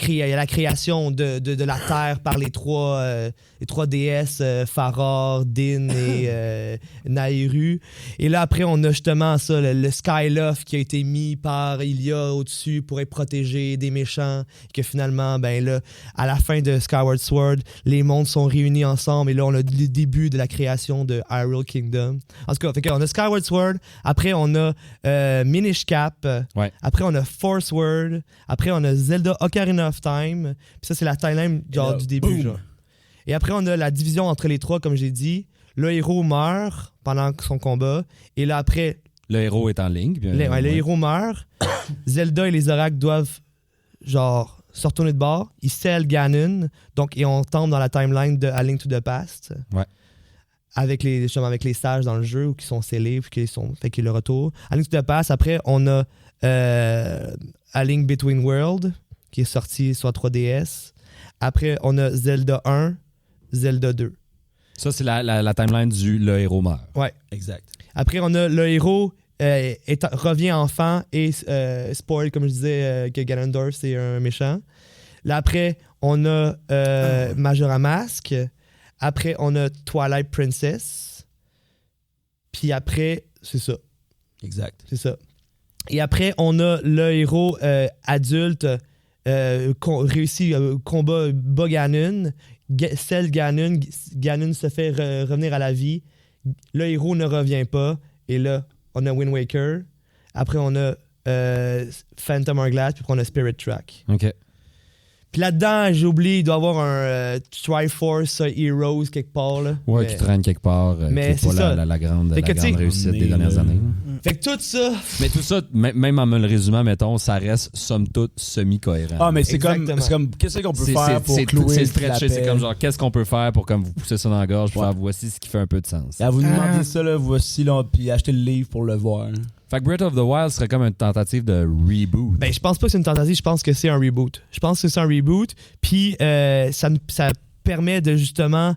Il y a la création de la terre par les trois déesses, Faror, Din et Nahru. Et là, après, on a justement ça, le Skyloft qui a été mis par Hylia au-dessus pour être protégé des méchants. Et que finalement, ben là, à la fin de Skyward Sword, les mondes sont réunis ensemble. Et là, on a le début de la création de Hyrule Kingdom. En tout cas, on a Skyward Sword. Après, on a Minish Cap. Ouais. Après, on a Force Word. Après, on a Zelda Ocarina of Time. Puis ça, c'est la timeline genre, là, du début. boom. Genre. Et après, on a la division entre les trois, comme j'ai dit. Le héros meurt pendant son combat. Et là, après, Le héros est en ligne. Puis, le héros meurt. Zelda et les oracles doivent, genre, se retourner de bord. Ils scellent Ganon. Donc, et on tombe dans la timeline de A Link to the Past. Ouais. Avec les sages dans le jeu ou qui sont scellés puis qui sont fait qu'il y a le retour. A Link to the Past, après, on a A Link Between Worlds qui est sorti sur 3DS. Après, on a Zelda 1, Zelda 2. Ça, c'est la timeline le héros meurt. Ouais. Exact. Après, on a le héros revient enfant et spoil, comme je disais, que Ganondorf, c'est un méchant. Là, après, on a Majora Mask. Après, on a Twilight Princess. Puis après, c'est ça. Exact. C'est ça. Et après, on a le héros adulte réussi combat Ganon. Celle Ganon se fait revenir à la vie. Le héros ne revient pas. Et là, on a Wind Waker. Après, on a Phantom Hourglass. Puis après, on a Spirit Track. OK. Puis là-dedans, j'ai oublié, il doit y avoir un Triforce Heroes quelque part. Là. Ouais, qui traîne quelque part. mais qui est c'est pas ça. la grande réussite des mais dernières années. Fait que tout ça... Mais tout ça, même en me le résumant, mettons, ça reste somme toute semi-cohérent. Ah, mais c'est Exactement. comme qu'est-ce qu'on peut faire pour clouer c'est le stretché, clapet? c'est comme genre, qu'est-ce qu'on peut faire pour comme vous pousser ça dans la gorge, pour faire voici ce qui fait un peu de sens. Vous nous demandez ça, là, voici, là, puis achetez le livre pour le voir. Là. Fait que Breath of the Wild serait comme une tentative de reboot. Ben, je pense pas que c'est une tentative, je pense que c'est un reboot. Je pense que c'est un reboot, puis ça permet de justement...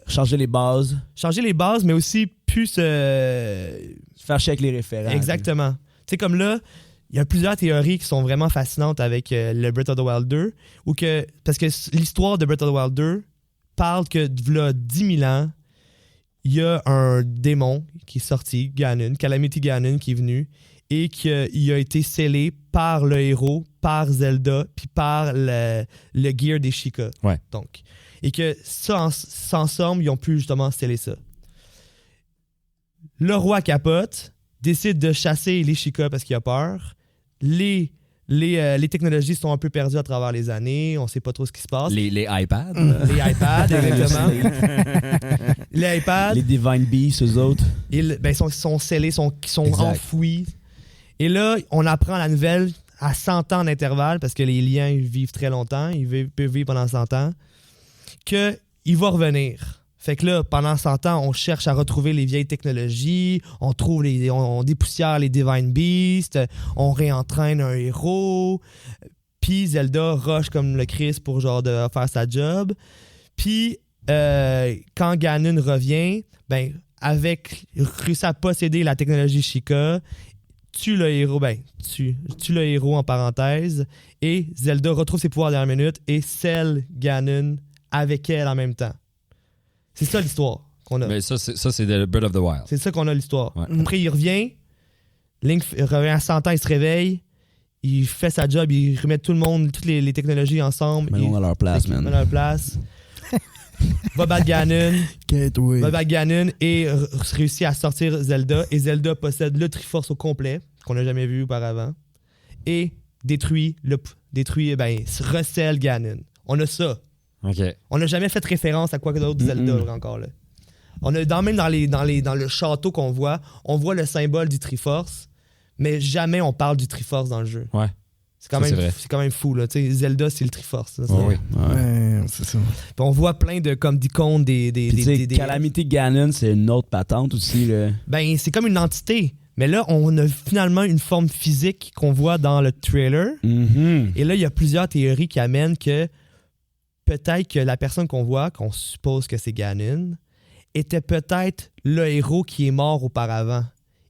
Changer les bases. changer les bases, mais aussi plus... Faire chier avec les référents. Exactement. Tu sais, comme là, il y a plusieurs théories qui sont vraiment fascinantes avec le Breath of the Wild 2, parce que l'histoire de Breath of the Wild 2 parle que, là, 10 000 ans, il y a un démon qui est sorti, Ganon, Calamity Ganon, qui est venu, et qu'il a été scellé par le héros, par Zelda, puis par le gear des Sheikah. Ouais. Donc, et que ça, ensemble, ils ont pu justement sceller ça. Le roi capote, décide de chasser les Sheikah parce qu'il a peur. Les technologies sont un peu perdues à travers les années. On ne sait pas trop ce qui se passe. Les iPads. Les iPads, exactement. Les iPads. Les Divine Beasts, eux autres. Ils sont scellés, sont Exact. enfouis. Et là, on apprend la nouvelle à 100 ans d'intervalle, parce que les liens ils vivent très longtemps, ils peuvent vivre pendant 100 ans, qu'il va revenir. Fait que là, pendant 100 ans, on cherche à retrouver les vieilles technologies, on dépoussière les Divine Beasts, on réentraîne un héros, puis Zelda rush comme le Christ pour genre de faire sa job. Puis quand Ganon revient, ben réussit à posséder la technologie Sheikah, tue le héros, tue le héros en parenthèse, et Zelda retrouve ses pouvoirs dernière minute et scelle Ganon avec elle en même temps. C'est ça l'histoire qu'on a. Mais ça, c'est de Breath of the Wild. C'est ça qu'on a l'histoire. Ouais. Après, il revient. Link revient à 100 ans, il se réveille. Il fait sa job, il remet tout le monde, toutes les technologies ensemble. Mettons à leur place, man. À leur place. Va battre Ganon. Va battre Ganon et réussit à sortir Zelda. Et Zelda possède le Triforce au complet, qu'on n'a jamais vu auparavant. Et recèle Ganon. On a ça. OK. On n'a jamais fait référence à quoi que d'autre Zelda encore là. On a même dans le château qu'on voit, on voit le symbole du Triforce, mais jamais on parle du Triforce dans le jeu. Ouais. C'est quand même fou là. T'sais, Zelda c'est le Triforce. Là, oui. Ouais, c'est ça. Puis on voit plein de comme d'icônes des Calamity Ganon, c'est une autre patente aussi là. Ben c'est comme une entité. Mais là, on a finalement une forme physique qu'on voit dans le trailer. Mm-hmm. Et là, il y a plusieurs théories qui amènent que peut-être que la personne qu'on voit, qu'on suppose que c'est Ganon, était peut-être le héros qui est mort auparavant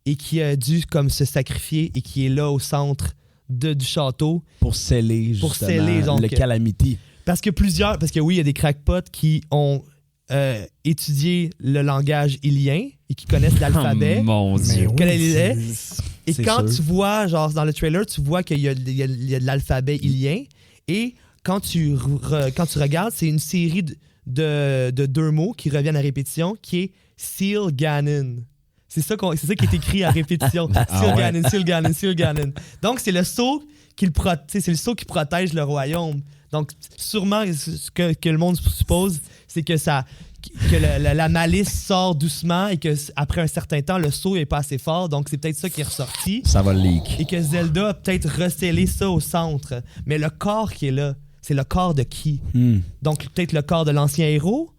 et qui a dû comme se sacrifier et qui est là au centre du château. Pour sceller, justement, donc, le Calamity. Parce que oui, il y a des crackpots qui ont étudié le langage ilien et qui connaissent l'alphabet. Oh, mon Dieu. Et c'est quand sûr. tu vois, genre dans le trailer, tu vois qu'il y a de l'alphabet ilien. Et quand tu regardes, c'est une série de 2 mots qui reviennent à répétition, qui est Seal Ganon. C'est ça qui est écrit à répétition. Seal Ganon, Seal Ganon, Seal Ganon. Donc, c'est le sceau qui protège le royaume. Donc, sûrement, ce que le monde suppose, c'est que la malice sort doucement et qu'après un certain temps, le sceau n'est pas assez fort. Donc, c'est peut-être ça qui est ressorti. Ça va leak. Et que Zelda a peut-être recellé ça au centre. Mais le corps qui est là, c'est le corps de qui? Donc, peut-être le corps de l'ancien héros?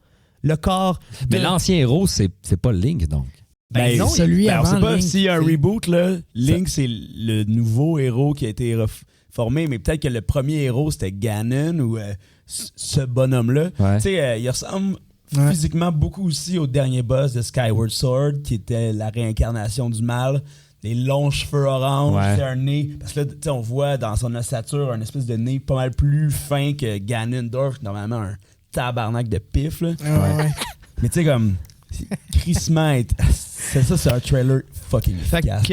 Le corps de... Mais l'ancien héros, c'est pas Link, donc. Ben non, celui on avant sait pas Link, s'il y a un c'est- reboot, là. Link, c'est le nouveau héros qui a été formé, mais peut-être que le premier héros, c'était Ganon ou ce bonhomme-là. Ouais. Tu sais, il ressemble physiquement beaucoup aussi au dernier boss de Skyward Sword, qui était la réincarnation du mal. Des longs cheveux orange, c'est un nez. Parce que là, tu sais, on voit dans son ossature un espèce de nez pas mal plus fin que Ganondorf, normalement un tabarnak de pif. Là. Mais tu sais, comme, crissement, c'est un trailer fucking efficace.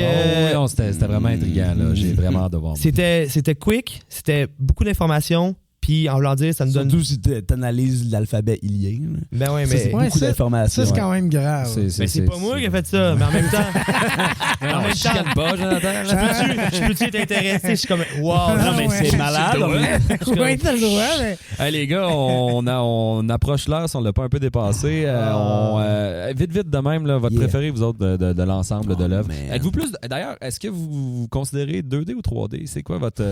C'était vraiment intriguant. Là. J'ai vraiment hâte de voir. C'était quick, c'était beaucoup d'informations. Puis en voulant dire, ça nous donne. Surtout si t'analyses l'alphabet ilien. Ben oui, mais. C'est beaucoup d'informations. Ça, c'est quand même grave. Mais c'est pas moi qui ai fait ça. Mais en même temps. En même temps. Pas, je peux-tu t'intéresser? Je suis comme. Wow, non, mais c'est malade. Oui, t'as le droit, mais. Hey, les gars, on approche l'heure si on l'a pas un peu dépassé. Vite de même, là, votre préféré, vous autres, de l'ensemble de l'œuvre. Êtes-vous plus. D'ailleurs, est-ce que vous considérez 2D ou 3D? C'est quoi votre.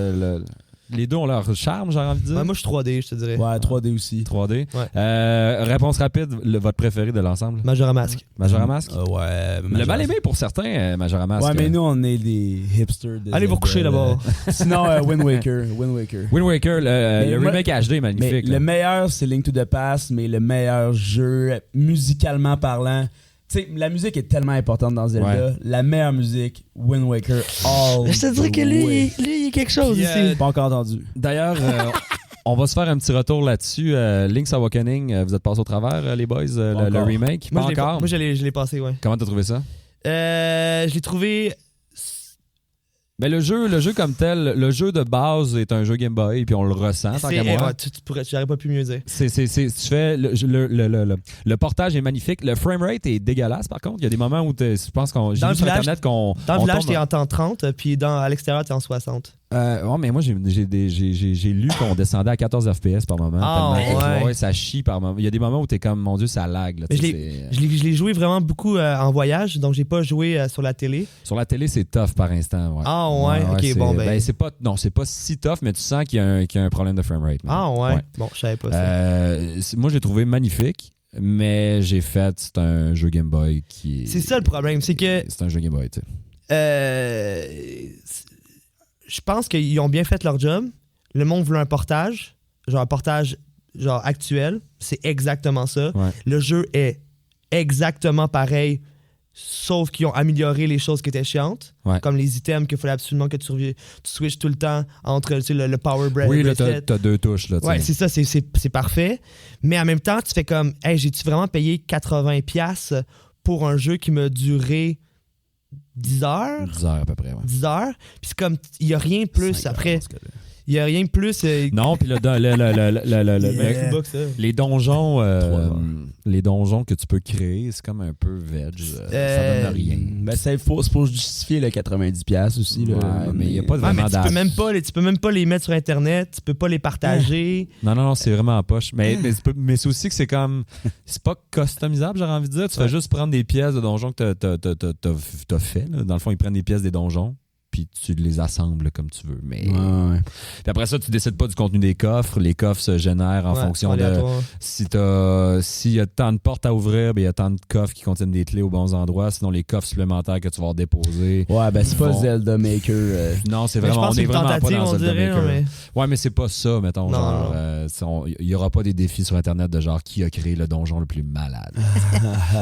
Les deux ont leur charme, j'ai envie de dire. Ouais, moi, je suis 3D, je te dirais. Ouais, 3D aussi. 3D. Ouais. Réponse rapide, votre préféré de l'ensemble? Majora Mask. Majora Mask? Ouais. Le mal aimé pour certains, Majora Mask. Ouais, mais nous, on est des hipsters. Allez vous coucher d'abord. Sinon, Wind Waker. Wind Waker, le remake HD est magnifique. Mais le meilleur, c'est Link to the Past, mais le meilleur jeu, musicalement parlant. Tu sais, la musique est tellement importante dans Zelda. La meilleure musique, Wind Waker, all Je te dirais que lui, il y a quelque chose ici. Pas encore entendu. D'ailleurs, on va se faire un petit retour là-dessus. Link's Awakening, vous êtes passés au travers, les boys, le remake? Pas encore? Moi, je l'ai passé, ouais. Comment t'as trouvé ça? Je l'ai trouvé... Ben le jeu comme tel, le jeu de base est un jeu Game Boy, puis on le ressent, tant qu'à moi. J'aurais pas pu mieux dire. Tu fais le portage est magnifique. Le framerate est dégueulasse, par contre. Il y a des moments où je pense j'ai vu sur Internet qu'on... Dans le village, t'es en temps 30, puis à l'extérieur, t'es en 60. Ouais, mais moi, j'ai lu qu'on descendait à 14 FPS par moment. Ouais, ça chie par moment. Il y a des moments où t'es comme, mon Dieu, ça lag. Là, je l'ai joué vraiment beaucoup en voyage, donc j'ai pas joué sur la télé. Sur la télé, c'est tough par instant. Ouais. Ah ouais, ok, bon ben... c'est pas si tough, mais tu sens qu'il y a un problème de framerate. Ah ouais? Bon, je savais pas ça. Moi, j'ai trouvé magnifique, mais c'est un jeu Game Boy qui est... C'est ça le problème, c'est que... C'est un jeu Game Boy, tu sais. Je pense qu'ils ont bien fait leur job. Le monde voulait un portage actuel. C'est exactement ça. Ouais. Le jeu est exactement pareil, sauf qu'ils ont amélioré les choses qui étaient chiantes, comme les items qu'il fallait absolument que tu switches tout le temps entre le Power Breath. Oui, là, t'as deux touches. Là, ouais, c'est ça, c'est parfait. Mais en même temps, tu fais comme, hey, j'ai-tu vraiment payé 80$ pour un jeu qui m'a duré 10 heures? 10 heures à peu près, ouais. 10 heures. Puis c'est comme, il n'y a rien de plus après. Il n'y a rien de plus. Non, puis les donjons que tu peux créer, c'est comme un peu veg. Ça donne rien. Ben, c'est pour justifier le 90$ aussi. Ouais, mais il n'y a pas vraiment tu peux même pas les mettre sur Internet, tu peux pas les partager. Non, c'est vraiment en poche. Mais c'est aussi que c'est comme... C'est pas customisable, j'aurais envie de dire. Tu fais juste prendre des pièces de donjons que t'as fait. Là. Dans le fond, ils prennent des pièces des donjons, puis tu les assembles comme tu veux. Mais... Puis après ça, tu décides pas du contenu des coffres. Les coffres se génèrent en fonction de... S'il y a tant de portes à ouvrir, il y a tant de coffres qui contiennent des clés aux bons endroits. Sinon, les coffres supplémentaires que tu vas déposer... Ouais, ben c'est pas Zelda Maker. Non, c'est vraiment... On est vraiment pas dans Zelda Maker. Mais... Ouais, mais c'est pas ça, mettons. Il y aura pas des défis sur Internet de genre qui a créé le donjon le plus malade.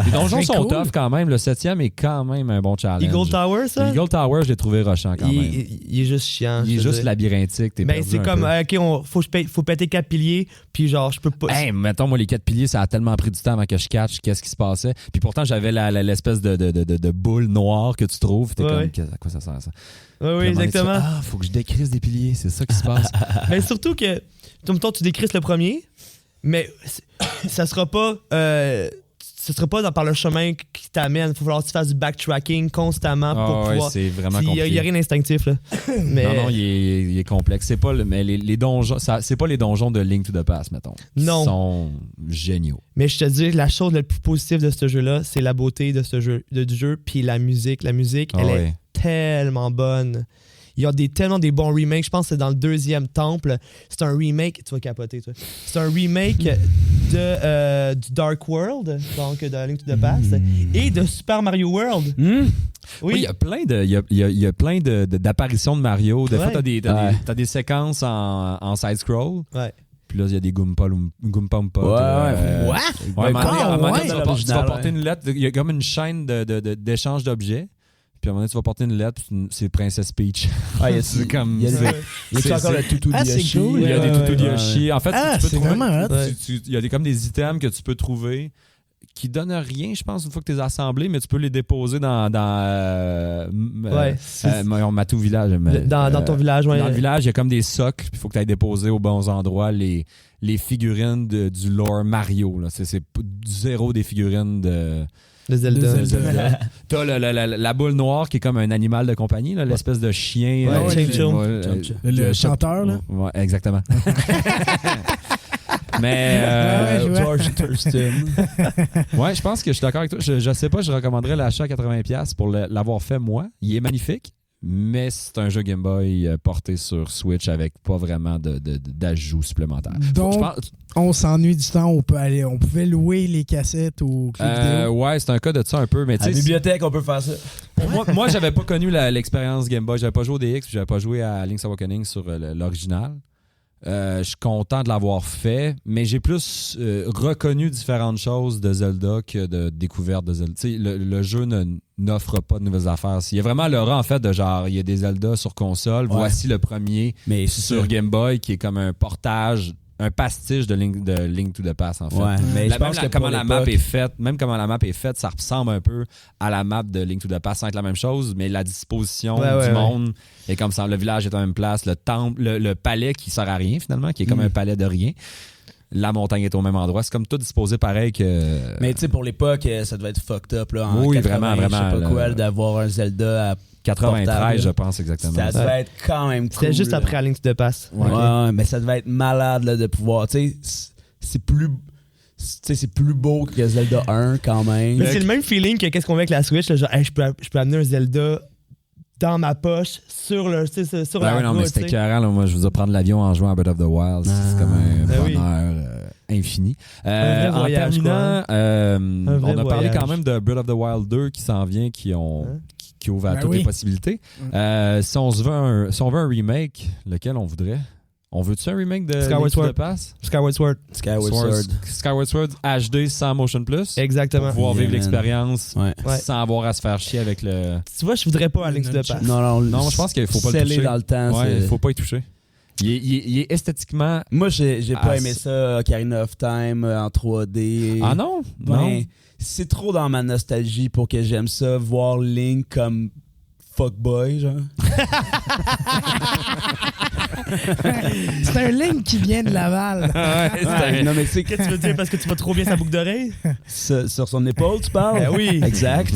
Les donjons sont tough quand même. Le 7e est quand même un bon challenge. Eagle Tower, ça? Eagle Tower, je l'ai trouvé rushant quand même. Il est juste chiant. Il est juste labyrinthique. T'es perdu c'est comme, OK, faut péter 4 piliers, puis genre, je peux pas... Hey, mettons, moi, les 4 piliers, ça a tellement pris du temps avant que je catch qu'est-ce qui se passait. Puis pourtant, j'avais l'espèce de boule noire que tu trouves. T'es comme, à quoi ça sert, ça? Oui, exactement. Faut que je décrisse des piliers, c'est ça qui se passe. Mais surtout que, temps, tu décrisses le premier, mais ça sera pas... ce ne sera pas par le chemin qui t'amène. Il va falloir que tu fasses du backtracking constamment pour pouvoir... c'est vraiment compliqué. Il n'y a rien d'instinctif, là. Mais... Non, il est complexe. C'est pas mais les donjons, c'est pas les donjons de Link to the Past, mettons. Non. Ils sont géniaux. Mais je te dis, la chose la plus positive de ce jeu-là, c'est la beauté de ce jeu, du jeu, puis la musique. La musique, elle est tellement bonne. Il y a tellement des bons remakes. Je pense que c'est dans le 2e temple. C'est un remake... Tu vas capoter, toi. C'est un remake du Dark World, donc de Link to the Past, et de Super Mario World. Oui, il y a plein d'apparitions de Mario. Des fois, t'as des séquences en side-scroll. Ouais. puis là, il y a des Goompa Oompa. Ouais, Ouais, à un moment donné, ouais. tu vas porter une lettre. Il y a comme une chaîne d'échange d'objets. Puis à un moment donné, tu vas porter une lettre, puis c'est Princess Peach. Ah, il y a c'est comme. il y a encore le toutou de c'est Yoshi. cool. Il y a des toutous de ouais. Yoshi. En fait, tu peux c'est trouver. vraiment hot. Il y a comme des items que tu peux trouver qui donnent rien, je pense, une fois que tu les as assemblés, mais tu peux les déposer dans Matou Village. Dans ton village, ouais. Dans le village, il y a comme des socles, puis il faut que tu ailles déposer aux bons endroits les figurines du lore Mario. Là. C'est zéro des figurines de Zelda. T'as la boule noire qui est comme un animal de compagnie, là, l'espèce de chien. Le chanteur, là. Ouais, exactement. Mais George Thurston. ouais, je pense que je suis d'accord avec toi. Je sais pas, je recommanderais l'achat à 80$ pour l'avoir fait moi. Il est magnifique, mais c'est un jeu Game Boy porté sur Switch avec pas vraiment d'ajouts supplémentaires. Donc, on s'ennuie du temps, on pouvait louer les cassettes au club vidéo. Ouais, c'est un cas de ça un peu, mais À la tu sais, bibliothèque, on peut faire ça. moi j'avais pas connu l'expérience Game Boy. J'avais pas joué au DX, puis j'avais pas joué à Link's Awakening sur l'original. Je suis content de l'avoir fait, mais j'ai plus reconnu différentes choses de Zelda que de découverte de Zelda. Tu sais, le jeu n'offre pas de nouvelles affaires. Il y a vraiment l'aura, en fait, de genre, il y a des Zelda sur console. Ouais. Voici le premier Mais sur Game Boy qui est comme un portage, un pastiche de Link to the Past, en fait. Ouais, mais je pense que comment la map est faite, même comment la map est faite, ça ressemble un peu à la map de Link to the Past sans être la même chose, mais la disposition du monde est comme ça. Le village est à la même place, le temple, le palais qui sert à rien finalement, qui est comme un palais de rien. La montagne est au même endroit. C'est comme tout disposé pareil que. Mais tu sais, pour l'époque, ça devait être fucked up là. Oui, 80, vraiment. Je sais pas quoi, d'avoir un Zelda à 93, portable. je pense exactement. Ça devait être quand même cool. C'était juste là. après Link to the Past. Ouais, mais ça devait être malade là, de pouvoir. Tu sais, c'est plus. Tu sais, c'est plus beau que Zelda 1 quand même. Mais c'est le même feeling que qu'est-ce qu'on fait avec la Switch. Là, genre, hey, je peux amener un Zelda dans ma poche sur la non, mais c'était écœurant. Là. Moi, je veux prendre l'avion en jouant à Breath of the Wild. C'est comme un bonheur infini. En voyage, terminant, on a parlé voyage. quand même de Breath of the Wild 2 qui s'en vient, qui ouvre à toutes les possibilités. Si on veut un remake, lequel on voudrait? On veut-tu un remake de Skyward Link to Sword. the Past? Skyward Sword. Skyward Sword HD sans Motion Plus. Exactement. Pour pouvoir vivre man. l'expérience Ouais. sans avoir à se faire chier avec le... Tu vois, je voudrais pas à Link to the Past. Non, je pense qu'il faut pas le toucher. dans le temps. Ouais, il c'est- faut pas y toucher. Il est esthétiquement... Moi, j'ai pas Ah, aimé ça, Ocarina of Time en 3D. Ah non? Ben, Non. c'est trop dans ma nostalgie pour que j'aime ça, voir Link comme fuckboy, genre. C'est un Link qui vient de Laval. Ouais, non, mais c'est Qu'est-ce que tu veux dire parce que tu vas trop bien sa boucle d'oreille? sur son épaule, tu parles? Ben oui. Exact.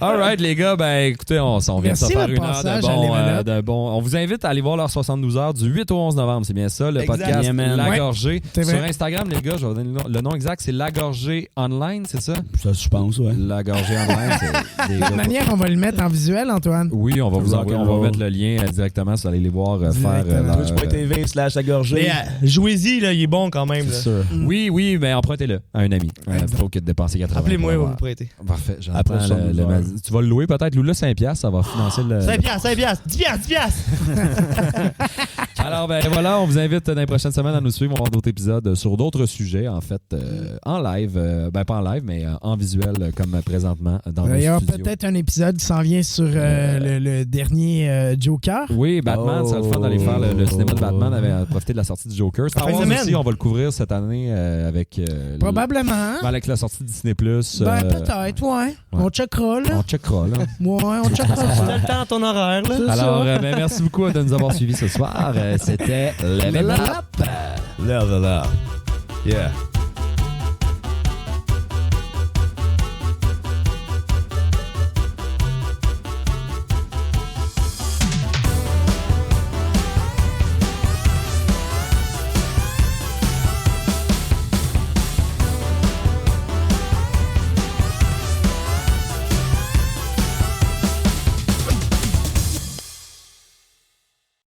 Alright, les gars, ben écoutez, on vient de Merci se faire votre une heure passage de à Level Up. bon. On vous invite à aller voir leur 72 heures du 8 au 11 novembre. C'est bien ça, le Exact. podcast Yeah, man. La Ouais, Gorgée. c'est Sur vrai. Instagram, les gars, je vais vous donner le nom exact, c'est La Gorgée Online, c'est ça? Ça, je pense, ouais. La Gorgée Online, c'est des De gars. toute manière, on va le mettre en visuel, Antoine. Oui, on va vous envoyer, on va mettre le lien directement si vous allez les voir faire Directement. leur, Twitch.tv/agorgé. Mais jouez-y, là, il est bon quand même. C'est Là. sûr. Oui, mais empruntez-le à un ami. Plutôt que de dépenser 80$. Appelez-moi, il va pour vous prêter. Parfait. J'entends Après 72 heures. tu vas le louer peut-être. Loue-le 5$, ça va financer le... 5 piastres, 10 piastres. Alors, ben voilà, on vous invite dans les prochaines semaines à nous suivre. On va avoir d'autres épisodes sur d'autres sujets, en fait, en live. Ben, pas en live, mais en visuel, comme présentement dans nos Il y aura studios. peut-être un épisode qui s'en vient sur le dernier Joker. Oui, Batman, Oh. ça le fun d'aller faire le cinéma de Batman, avec profiter de la sortie du Joker. Star Fin de Wars semaine. aussi, on va le couvrir cette année avec... Probablement. avec la sortie de Disney+. Ben, peut-être, ouais. On checkera, là. On checkera, là. Ouais, on checkera Tu ça. as le temps à ton horaire, là. C'est Alors, ça. ben, merci beaucoup de nous avoir suivis ce soir. C'était Level Up! Level up. Yeah.